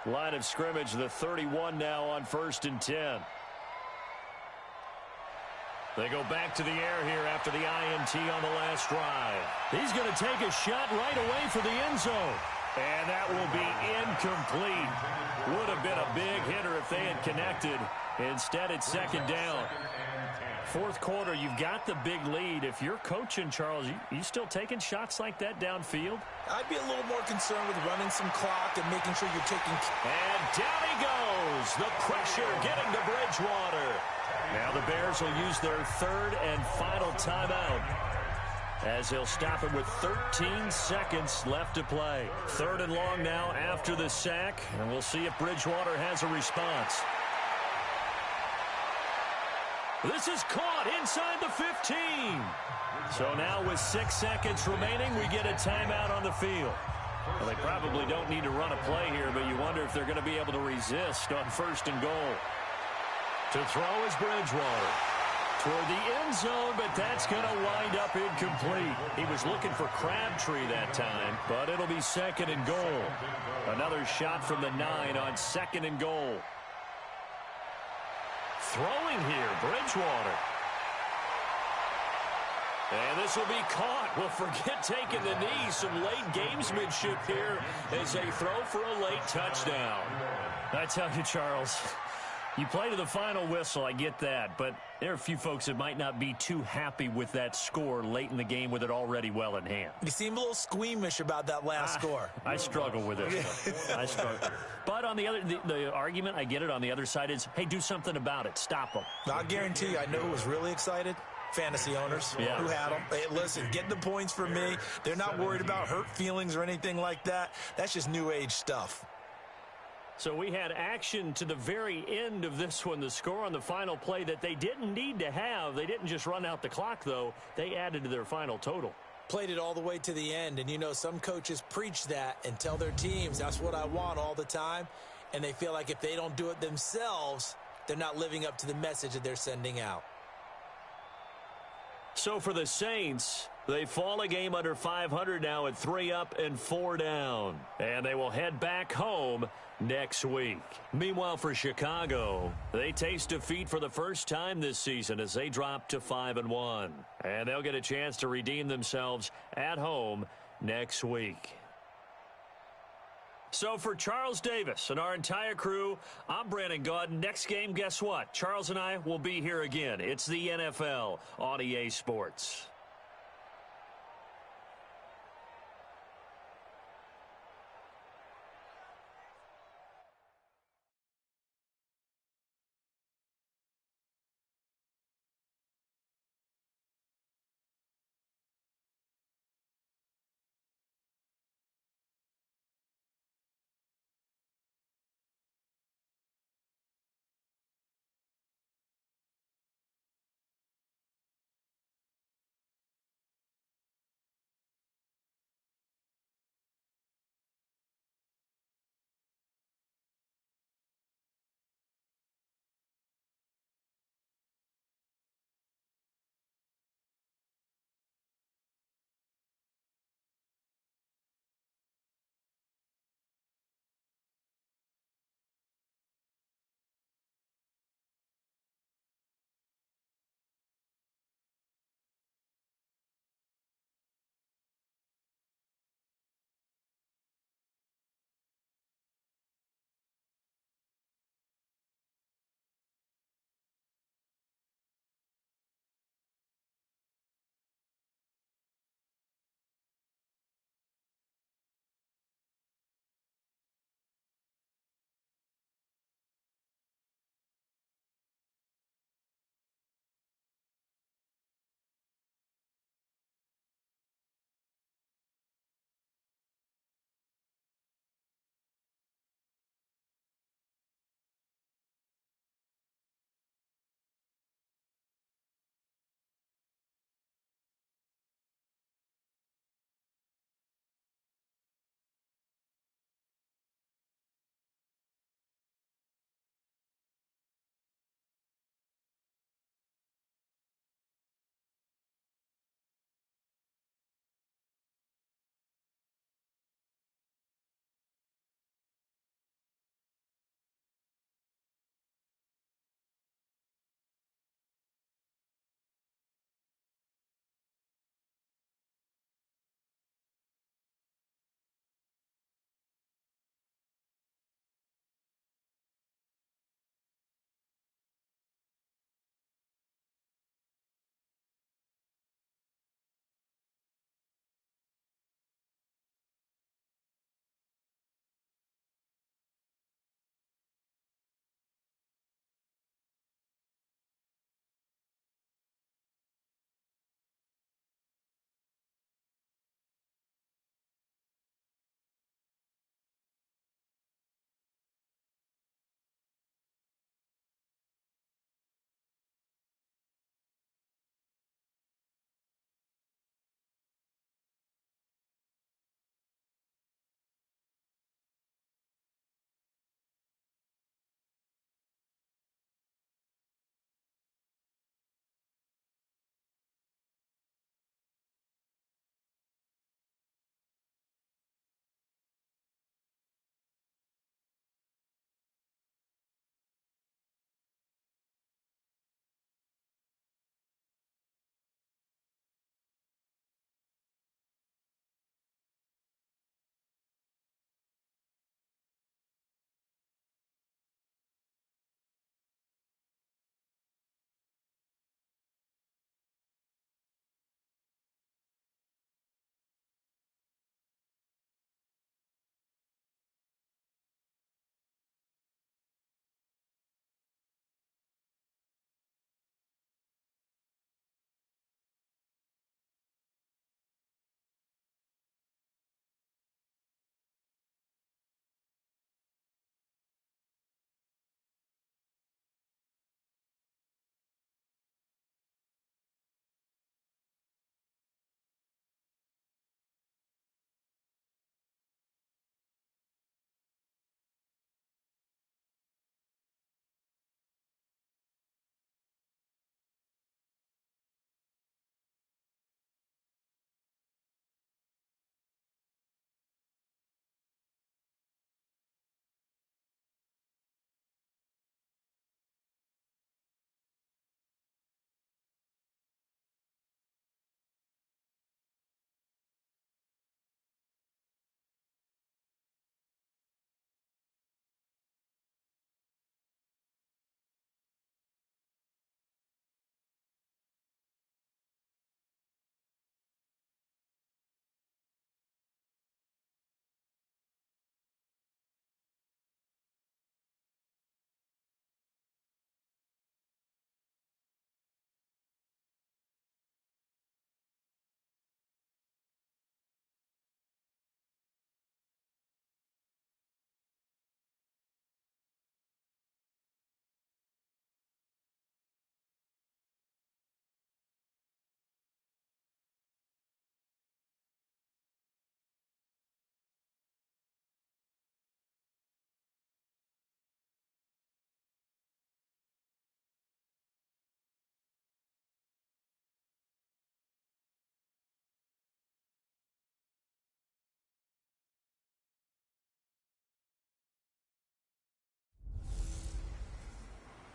Line of scrimmage, the 31 now on 1st and 10. They go back to the air here after the INT on the last drive. He's going to take a shot right away for the end zone. And that will be incomplete. Would have been a big hitter if they had connected. Instead, it's 2nd down. 4th quarter, you've got the big lead. If you're coaching, Charles, you still taking shots like that downfield? I'd be a little more concerned with running some clock and making sure you're taking... And down he goes. The pressure getting to Bridgewater. Now the Bears will use their 3rd and final timeout, as they'll stop it with 13 seconds left to play. 3rd and long now after the sack, and we'll see if Bridgewater has a response. This is caught inside the 15. So now with 6 seconds remaining, we get a timeout on the field. Well, they probably don't need to run a play here, but you wonder if they're going to be able to resist on 1st and goal. To throw is Bridgewater. Toward the end zone, but that's going to wind up incomplete. He was looking for Crabtree that time, but it'll be 2nd and goal. Another shot from the 9 on 2nd and goal. Throwing here, Bridgewater. And this will be caught. Well, forget taking the knee. Some late gamesmanship here as they throw for a late touchdown. I tell you, Charles, you play to the final whistle, I get that, but there are a few folks that might not be too happy with that score late in the game with it already well in hand. You seem a little squeamish about that last score. I struggle with it. I struggle. But on the argument, I get it, on the other side is, hey, do something about it. Stop them. I guarantee you, I know who was really excited. Fantasy owners who had them. Hey, listen, get the points for me. They're not worried about hurt feelings or anything like that. That's just new age stuff. So we had action to the very end of this one, the score on the final play that they didn't need to have. They didn't just run out the clock, though. They added to their final total. Played it all the way to the end, and you know some coaches preach that and tell their teams, that's what I want all the time, and they feel like if they don't do it themselves, they're not living up to the message that they're sending out. So for the Saints, they fall a game under 500 now at 3 up and 4 down. And they will head back home next week. Meanwhile, for Chicago, they taste defeat for the first time this season as they drop to 5-1. And they'll get a chance to redeem themselves at home next week. So for Charles Davis and our entire crew, I'm Brandon Gaudin. Next game, guess what? Charles and I will be here again. It's the NFL on EA Sports.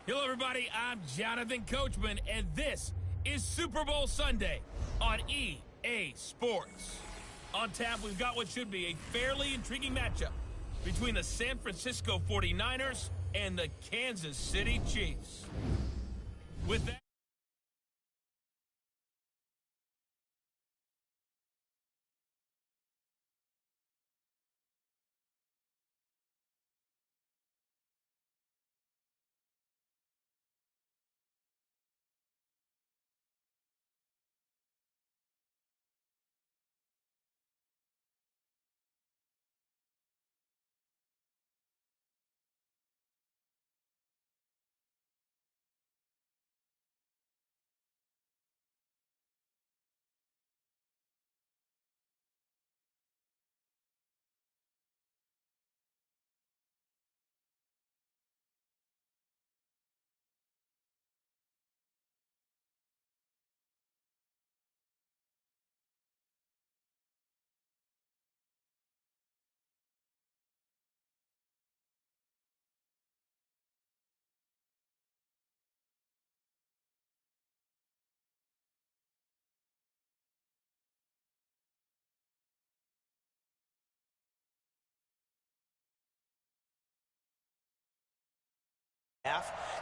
Hello, everybody. I'm Jonathan Coachman, and this is Super Bowl Sunday on EA Sports. On tap, we've got what should be a fairly intriguing matchup between the San Francisco 49ers and the Kansas City Chiefs. With that,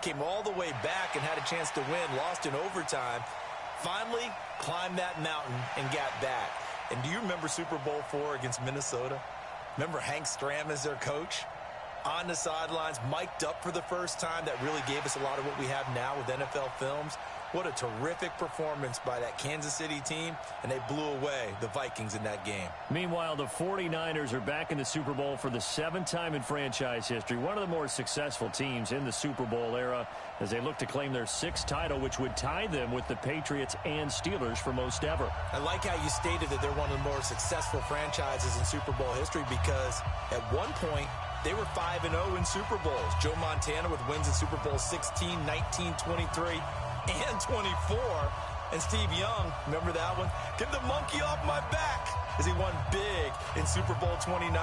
came all the way back and had a chance to win, lost in overtime, finally climbed that mountain and got back. And do you remember Super Bowl IV against Minnesota? Remember Hank Stram as their coach? On the sidelines, mic'd up for the first time. That really gave us a lot of what we have now with NFL films. What a terrific performance by that Kansas City team, and they blew away the Vikings in that game. Meanwhile, the 49ers are back in the Super Bowl for the 7th time in franchise history. One of the more successful teams in the Super Bowl era as they look to claim their 6th title, which would tie them with the Patriots and Steelers for most ever. I like how you stated that they're one of the more successful franchises in Super Bowl history because at one point, they were 5-0 in Super Bowls. Joe Montana with wins in Super Bowl 16, 19, 23, and 24. And Steve Young, remember that one? Get the monkey off my back as he won big in Super Bowl 29.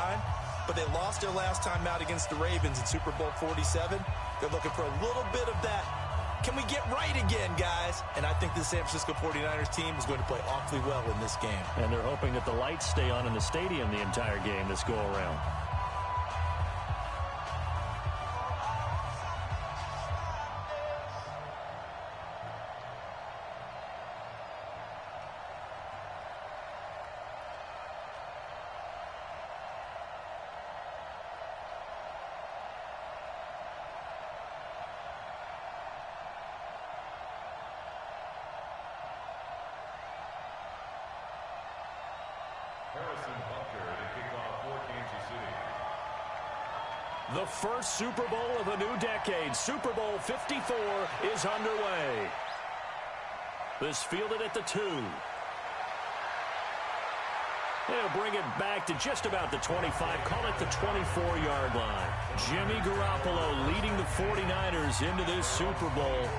But they lost their last time out against the Ravens in Super Bowl 47. They're looking for a little bit of that. Can we get right again, guys? And I think the San Francisco 49ers team is going to play awfully well in this game. And they're hoping that the lights stay on in the stadium the entire game this go around. The first Super Bowl of a new decade, Super Bowl 54, is underway. This fielded at the 2. They'll bring it back to just about the 25, call it the 24-yard line. Jimmy Garoppolo leading the 49ers into this Super Bowl.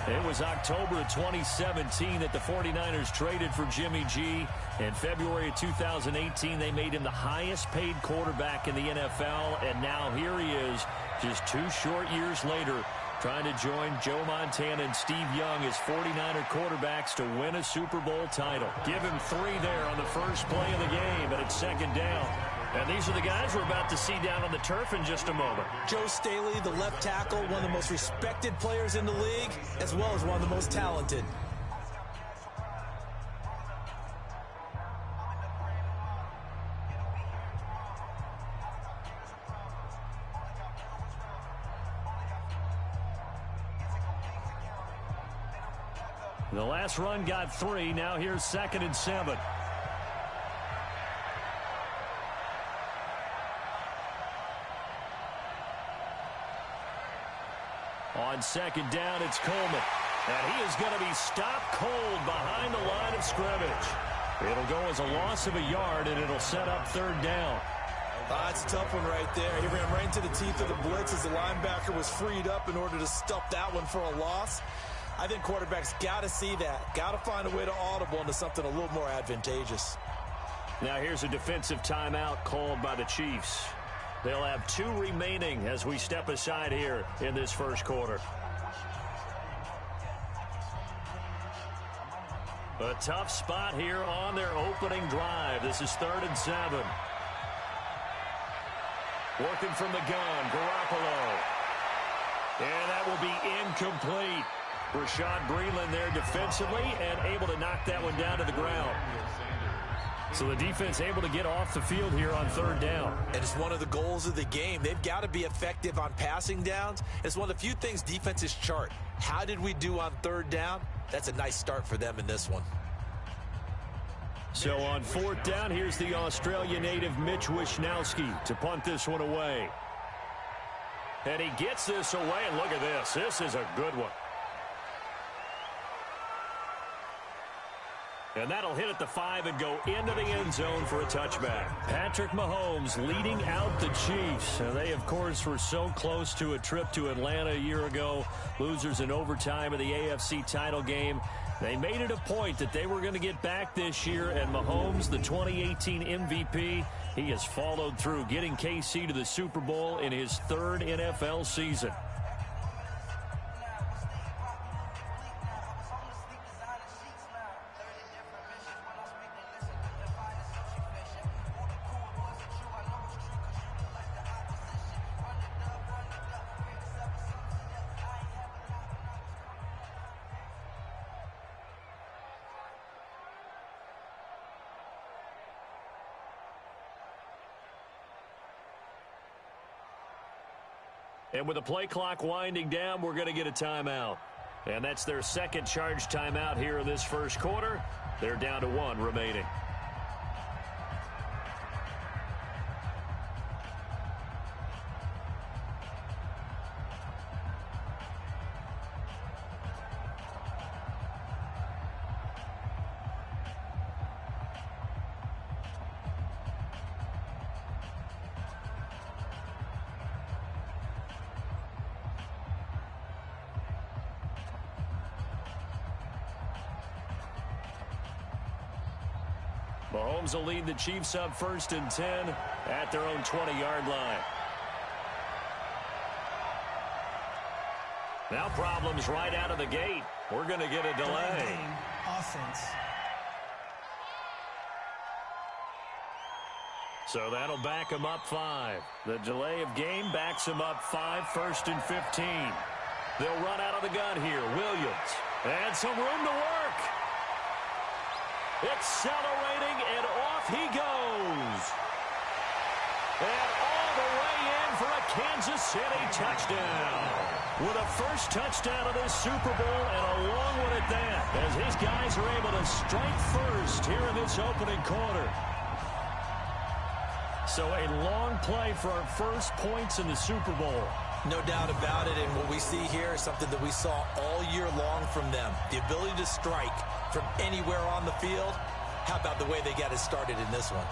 It was October of 2017 that the 49ers traded for Jimmy G. In February of 2018, they made him the highest-paid quarterback in the NFL, and now here he is, just 2 short years later, trying to join Joe Montana and Steve Young as 49er quarterbacks to win a Super Bowl title. Give him 3 there on the first play of the game, and it's 2nd down. And these are the guys we're about to see down on the turf in just a moment. Joe Staley, the left tackle, one of the most respected players in the league, as well as one of the most talented. The last run got 3. Now here's 2nd and 7. On 2nd down, it's Coleman. And he is going to be stopped cold behind the line of scrimmage. It'll go as a loss of a yard, and it'll set up 3rd down. That's a tough one right there. He ran right into the teeth of the blitz as the linebacker was freed up in order to stuff that one for a loss. I think quarterbacks got to see that. Got to find a way to audible into something a little more advantageous. Now here's a defensive timeout called by the Chiefs. They'll have 2 remaining as we step aside here in this first quarter. A tough spot here on their opening drive. This is 3rd and 7. Working from the gun, Garoppolo. And that will be incomplete. Rashad Breeland there defensively and able to knock that one down to the ground. So the defense able to get off the field here on 3rd down. And it's one of the goals of the game. They've got to be effective on passing downs. It's one of the few things defenses chart. How did we do on 3rd down? That's a nice start for them in this one. So on 4th down, here's the Australia native Mitch Wishnowski to punt this one away. And he gets this away, and look at this. This is a good one. And that'll hit at the 5 and go into the end zone for a touchback. Patrick Mahomes leading out the Chiefs. They, of course, were so close to a trip to Atlanta a year ago. Losers in overtime of the AFC title game. They made it a point that they were going to get back this year. And Mahomes, the 2018 MVP, he has followed through, getting KC to the Super Bowl in his 3rd NFL season. And with the play clock winding down, we're going to get a timeout. And that's their 2nd charge timeout here in this 1st quarter. They're down to 1 remaining. Mahomes will lead the Chiefs up 1st and 10 at their own 20-yard line. Now problems right out of the gate. We're going to get a delay. Offense. So that'll back him up 5. The delay of game backs him up 5, 1st and 15. They'll run out of the gun here. Williams. And some room to work. Accelerating, and off he goes. And all the way in for a Kansas City touchdown. With a 1st touchdown of this Super Bowl, and a long one at that, as his guys are able to strike first here in this opening quarter. So a long play for our first points in the Super Bowl. No doubt about it, and what we see here is something that we saw all year long from them. The ability to strike from anywhere on the field. How about the way they got it started in this one?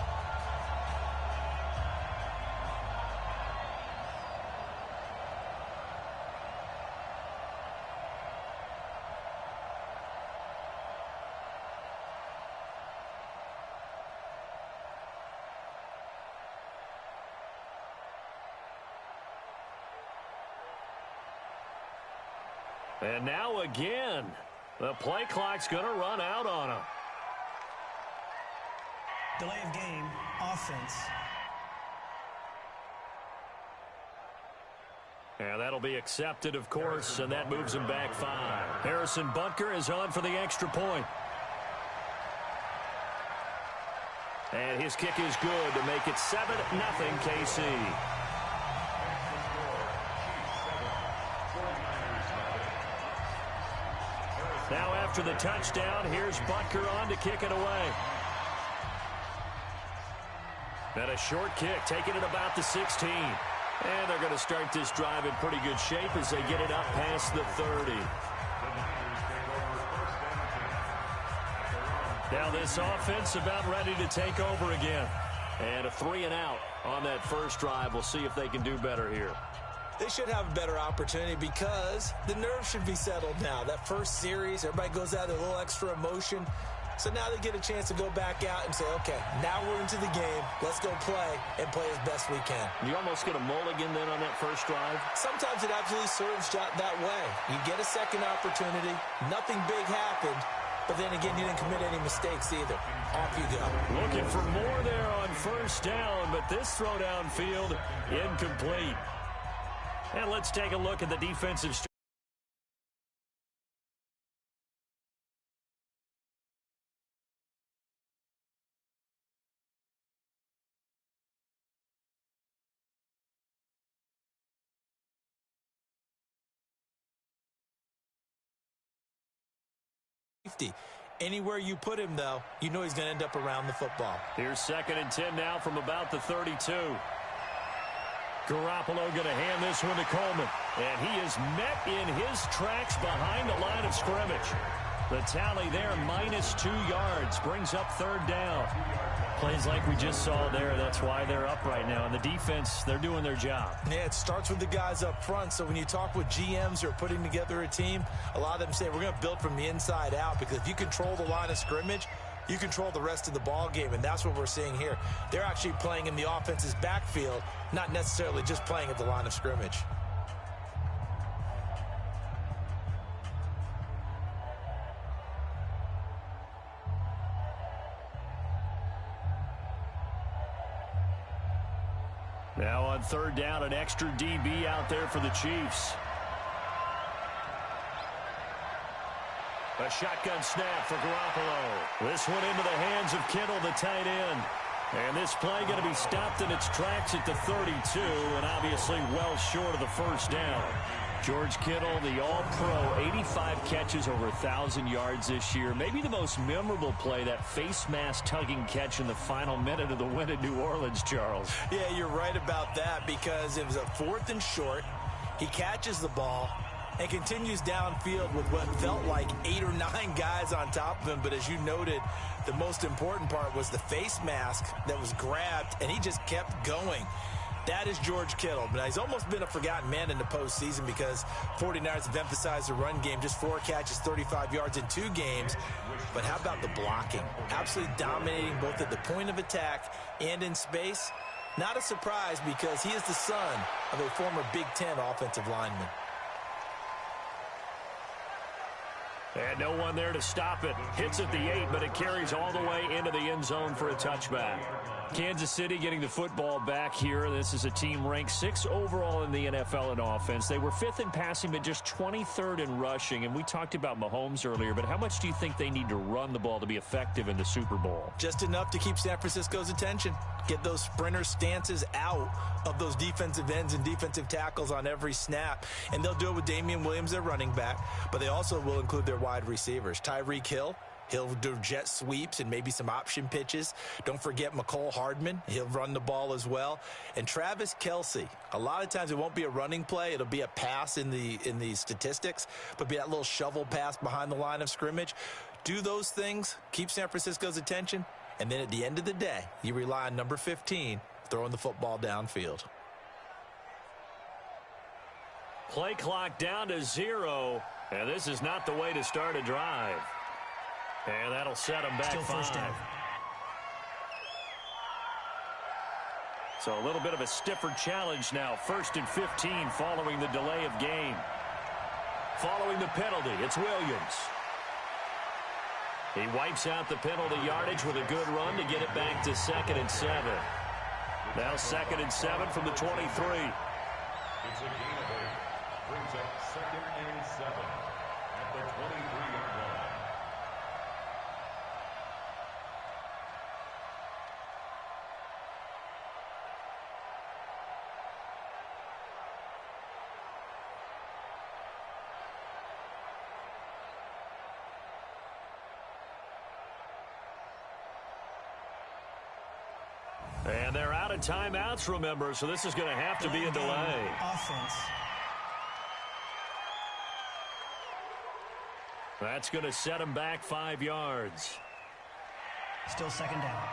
And now again, the play clock's going to run out on him. Delay of game, offense. And that'll be accepted, of course, and that moves him back 5. Harrison Butker is on for the extra point. And his kick is good to make it 7-0 KC. Now after the touchdown, here's Butker on to kick it away. And a short kick, taking it about the 16. And they're going to start this drive in pretty good shape as they get it up past the 30. Now this offense about ready to take over again. And a 3-and-out on that first drive. We'll see if they can do better here. They should have a better opportunity because the nerves should be settled now. That first series, everybody goes out with a little extra emotion. So now they get a chance to go back out and say, okay, now we're into the game. Let's go play and play as best we can. You almost get a mulligan then on that first drive? Sometimes it absolutely serves that way. You get a second opportunity. Nothing big happened. but then again, you didn't commit any mistakes either. Off you go. Looking for more there on first down, but this throw downfield incomplete. And let's take a look at the defensive strategy. Anywhere you put him, though, you know he's going to end up around the football. Here's 2nd and 10 now from about the 32. Garoppolo going to hand this one to Coleman. And he is met in his tracks behind the line of scrimmage. The tally there, -2 yards, brings up 3rd down. Plays like we just saw there. That's why they're up right now. And the defense, they're doing their job. Yeah, it starts with the guys up front. So when you talk with GMs who are putting together a team, a lot of them say we're going to build from the inside out, because if you control the line of scrimmage, you control the rest of the ball game, and that's what we're seeing here. They're actually playing in the offense's backfield, not necessarily just playing at the line of scrimmage. Now on 3rd down, an extra DB out there for the Chiefs. A shotgun snap for Garoppolo. This one into the hands of Kittle, the tight end. And this play going to be stopped in its tracks at the 32, and obviously well short of the first down. George Kittle, the all-pro, 85 catches, over 1,000 yards this year. Maybe the most memorable play, that face mask tugging catch in the final minute of the win in New Orleans, Charles. Yeah, you're right about that, because it was a 4th and short. He catches the ball and continues downfield with what felt like 8 or 9 guys on top of him. But as you noted, the most important part was the face mask that was grabbed, and he just kept going. That is George Kittle. But he's almost been a forgotten man in the postseason, because 49ers have emphasized the run game. Just 4 catches, 35 yards in 2 games. But how about the blocking? Absolutely dominating both at the point of attack and in space. Not a surprise, because he is the son of a former Big Ten offensive lineman. And no one there to stop it. Hits at the 8, but it carries all the way into the end zone for a touchback. Kansas City getting the football back here. This is a team ranked 6th overall in the NFL in offense. They were 5th in passing, but just 23rd in rushing. And we talked about Mahomes earlier, but how much do you think they need to run the ball to be effective in the Super Bowl? Just enough to keep San Francisco's attention. Get those sprinter stances out of those defensive ends and defensive tackles on every snap. And they'll do it with Damian Williams, their running back, but they also will include their wide receivers. Tyreek Hill, he'll do jet sweeps and maybe some option pitches. Don't forget McCole Hardman. He'll run the ball as well. And Travis Kelce, a lot of times it won't be a running play. It'll be a pass in the statistics, but be that little shovel pass behind the line of scrimmage. Do those things, keep San Francisco's attention, and then at the end of the day, you rely on number 15 throwing the football downfield. Play clock down to 0, and this is not the way to start a drive. And that'll set them back Still 5. first down. So a little bit of a stiffer challenge now. 1st and 15 following the delay of game. Following the penalty, it's Williams. He wipes out the penalty yardage with a good run to get it back to 2nd and 7. Now 2nd and 7 from the 23. It's a gain of 8. Brings up 2nd and 7 at the 23-yard line. And they're out of timeouts, remember, so this is going to have to be a delay. Offense. That's going to set them back 5 yards. Still 2nd down.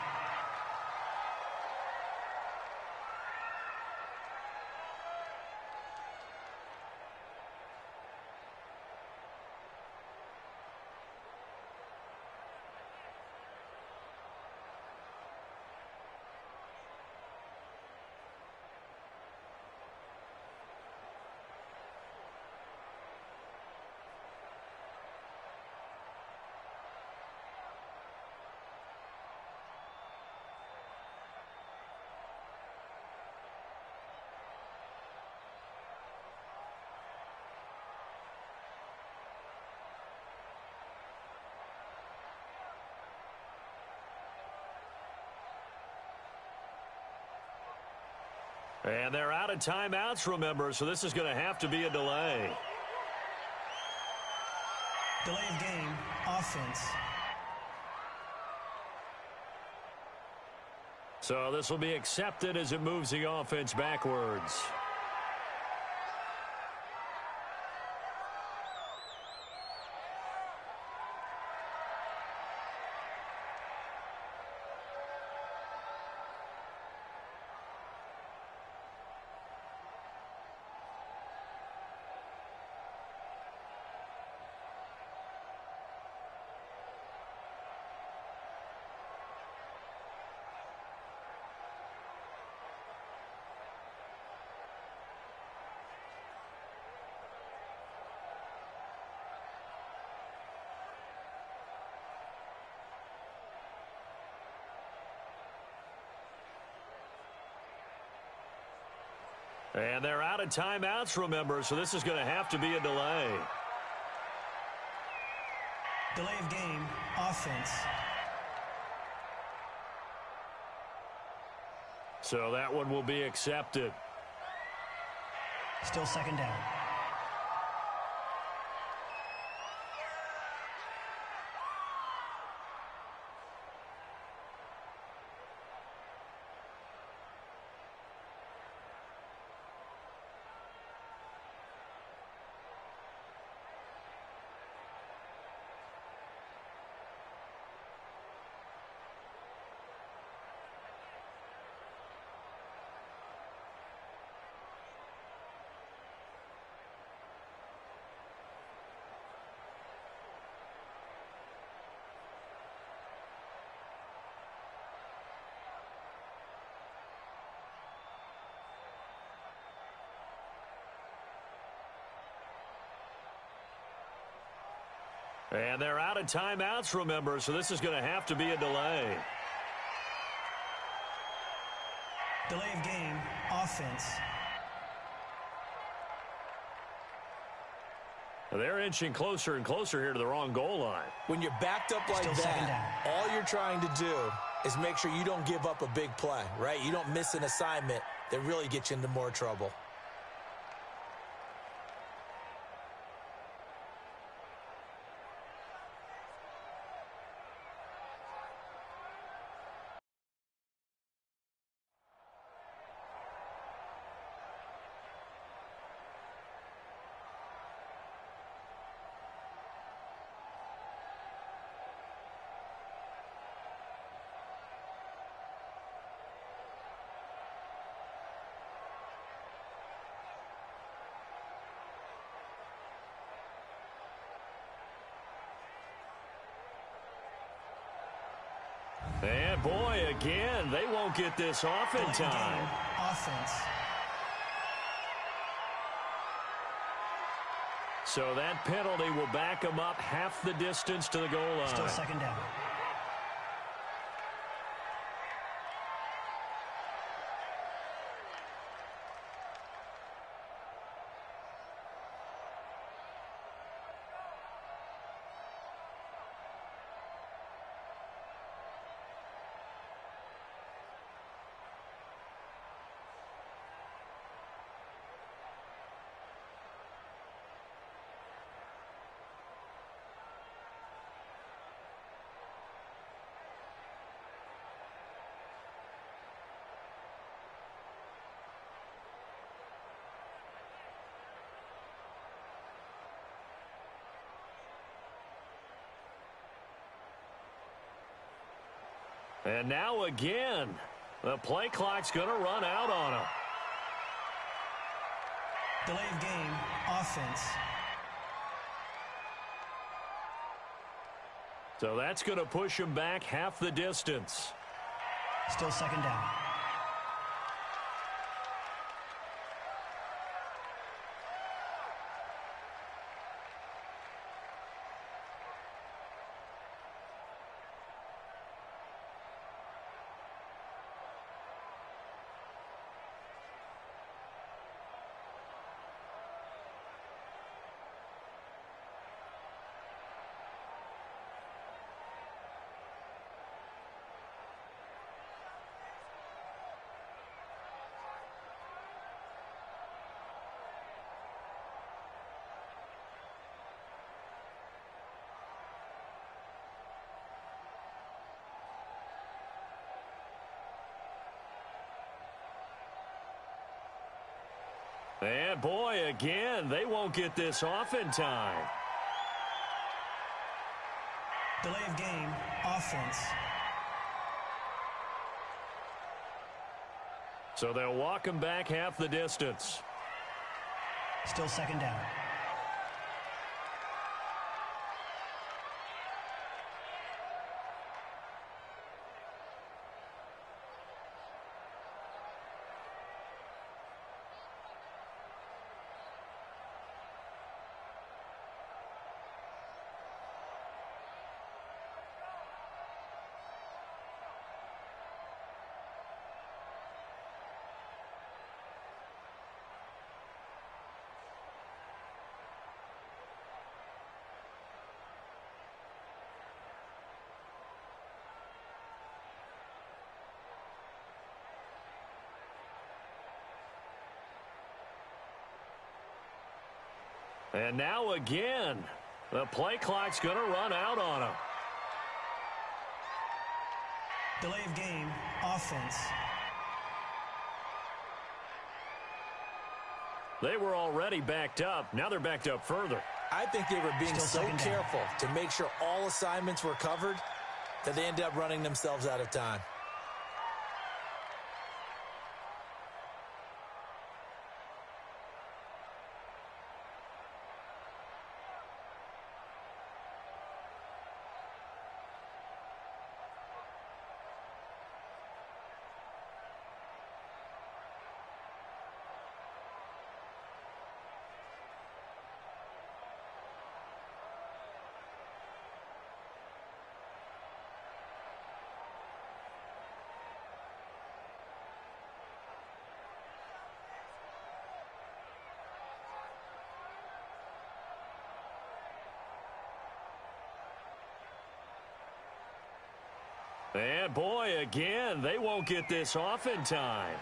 And they're out of timeouts, remember, so this is going to have to be a delay. Delay of game, offense. So this will be accepted as it moves the offense backwards. And they're out of timeouts, remember, so this is going to have to be a delay. Delay of game, offense. So that one will be accepted. Still second down. And they're out of timeouts, remember, so this is going to have to be a delay. Delay of game, offense. They're inching closer and closer here to the wrong goal line. When you're backed up like Still second that, down. all you're trying to do is make sure you don't give up a big play, right? You don't miss an assignment that really gets you into more trouble. And boy, again, they won't get this off in Delay of time. game, offense. So that penalty will back them up half the distance to the goal line. Still second down. And now again, the play clock's going to run out on them. Delay of game, offense. So that's going to push them back half the distance. Still second down. And boy, again, they won't get this off in time. Delay of game, offense. So they'll walk him back half the distance. Still second down. And now again, the play clock's going to run out on him. Delay of game, offense. They were already backed up. Now they're backed up further. I think they were being Still so second down. careful to make sure all assignments were covered that they ended up running themselves out of time. And boy, again, they won't get this off in time.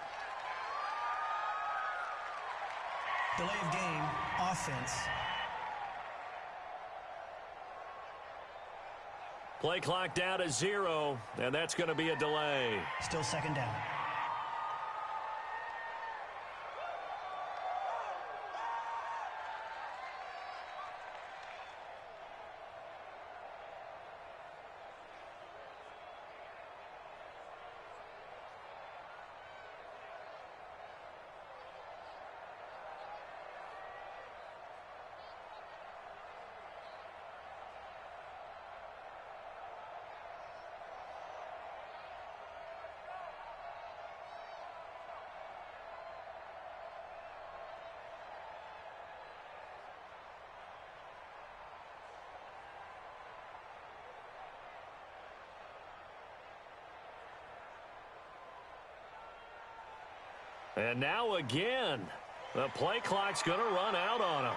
Delay of game, offense. Play clock down to 0, and that's going to be a delay. Still second down. And now again, the play clock's going to run out on him.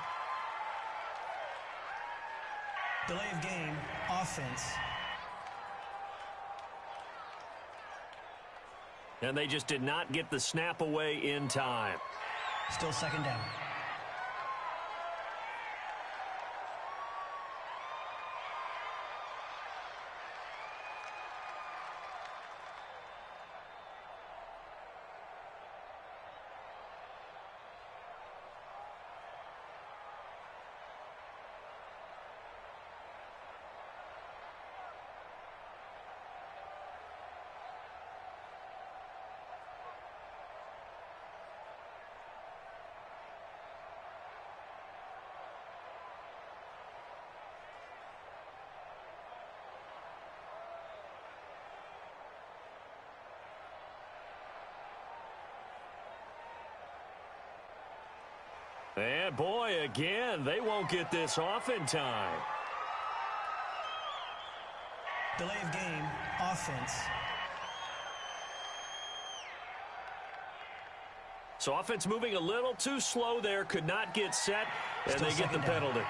Delay of game, offense. And they just did not get the snap away in time. Still second down. And boy, again, they won't get this off in time. Delay of game, offense. So offense moving a little too slow there, could not get set, and Still they get the second down. penalty.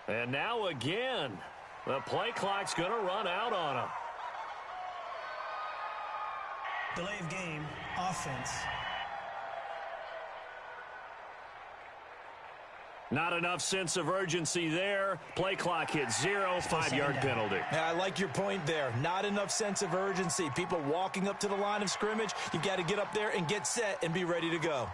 And now again, the play clock's going to run out on him. Delay of game, offense. Not enough sense of urgency there. Play clock hits 0, 5-yard penalty. Yeah, I like your point there. Not enough sense of urgency. People walking up to the line of scrimmage, you've got to get up there and get set and be ready to go.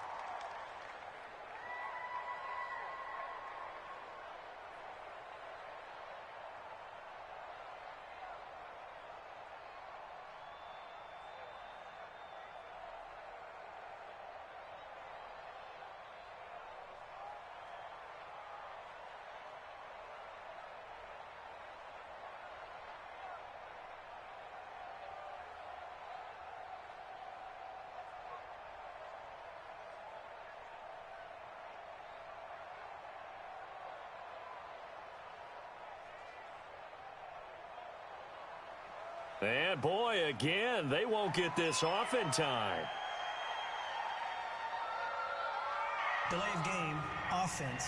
And boy, again, they won't get this off in time. Delay of game, offense.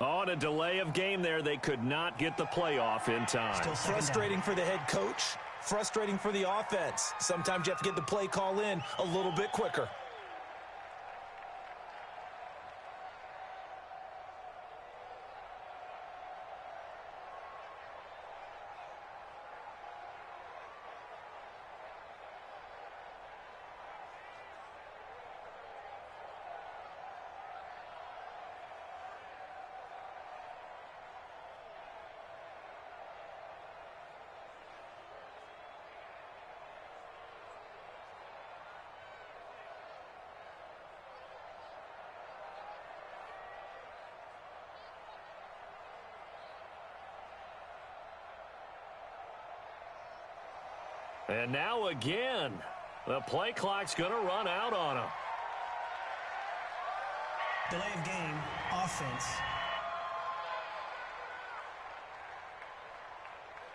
On a delay of game there, they could not get the playoff in time. Frustrating for the head coach, frustrating for the offense. Sometimes you have to get the play call in a little bit quicker. And now again, the play clock's going to run out on him. Delay of game, offense.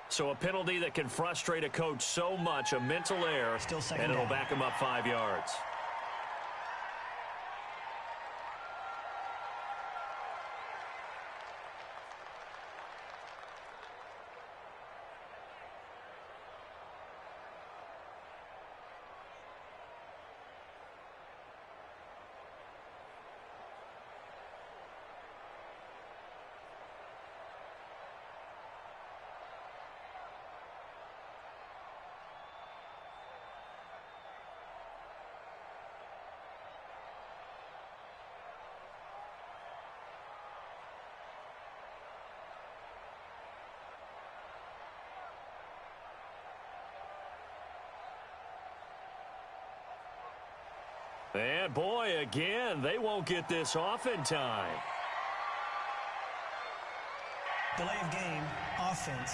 So a penalty that can frustrate a coach so much, a mental error, and it'll back him up 5 yards. And boy, again, they won't get this off in time. Delay of game, offense.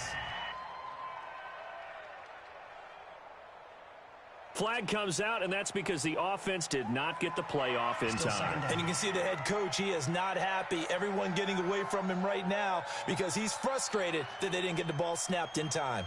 Flag comes out, and that's because the offense did not get the play off in time. And you can see the head coach, he is not happy. Everyone getting away from him right now because he's frustrated that they didn't get the ball snapped in time.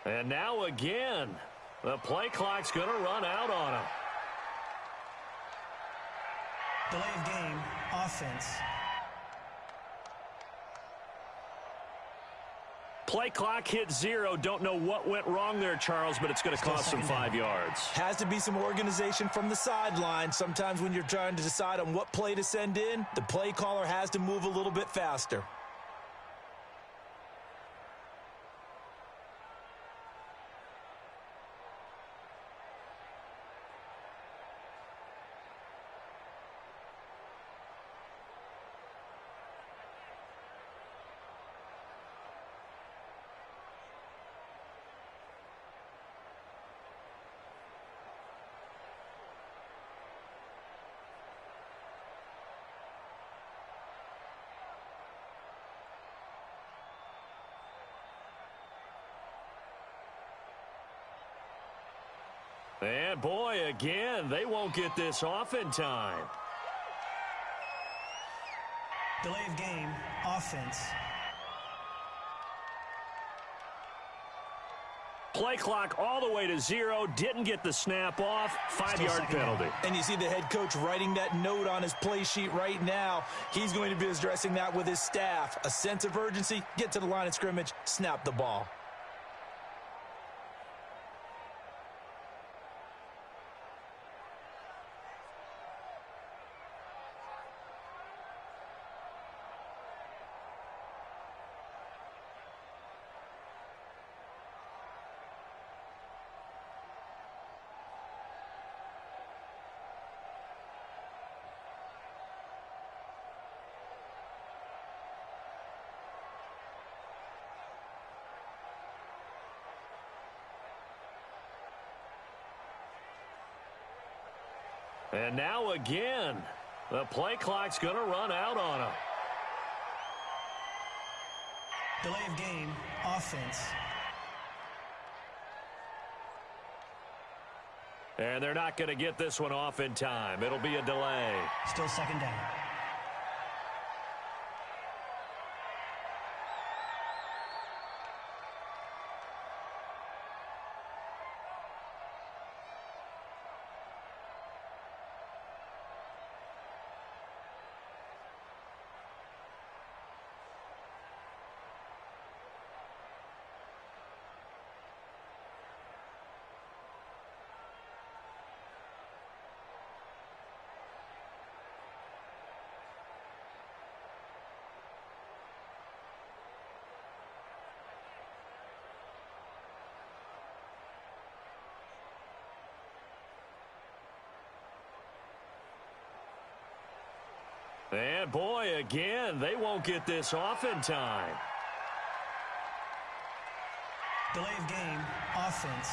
And now again, the play clock's going to run out on him. Delay of game, offense. Play clock hit 0. Don't know what went wrong there, Charles, but it's going to cost them 5 yards. Has to be some organization from the sideline. Sometimes when you're trying to decide on what play to send in, the play caller has to move a little bit faster. And, boy, again, they won't get this off in time. Delay of game, offense. Play clock all the way to 0. Didn't get the snap off. 5-yard penalty. And you see the head coach writing that note on his play sheet right now. He's going to be addressing that with his staff. A sense of urgency, get to the line of scrimmage, snap the ball. And now again, the play clock's going to run out on him. Delay of game, offense. And they're not going to get this one off in time. It'll be a delay. Still second down. And, boy, again, they won't get this off in time. Delay of game, offense.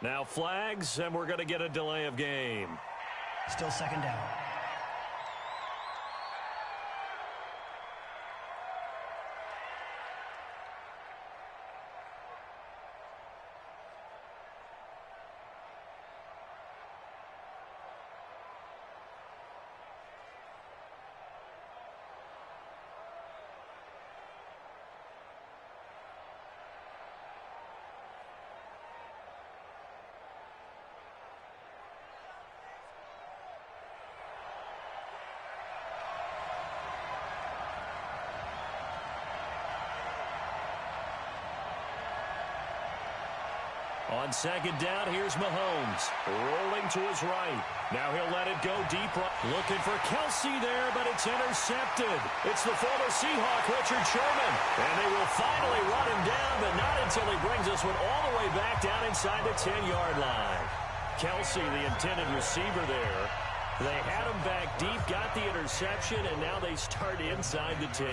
Now flags, and we're going to get a delay of game. Still second down. On second down, here's Mahomes, rolling to his right. Now he'll let it go deep right. Looking for Kelsey there, but it's intercepted. It's the former Seahawk, Richard Sherman. And they will finally run him down, but not until he brings this one all the way back down inside the 10-yard line. Kelsey, the intended receiver there. They had him back deep, got the interception, and now they start inside the 10.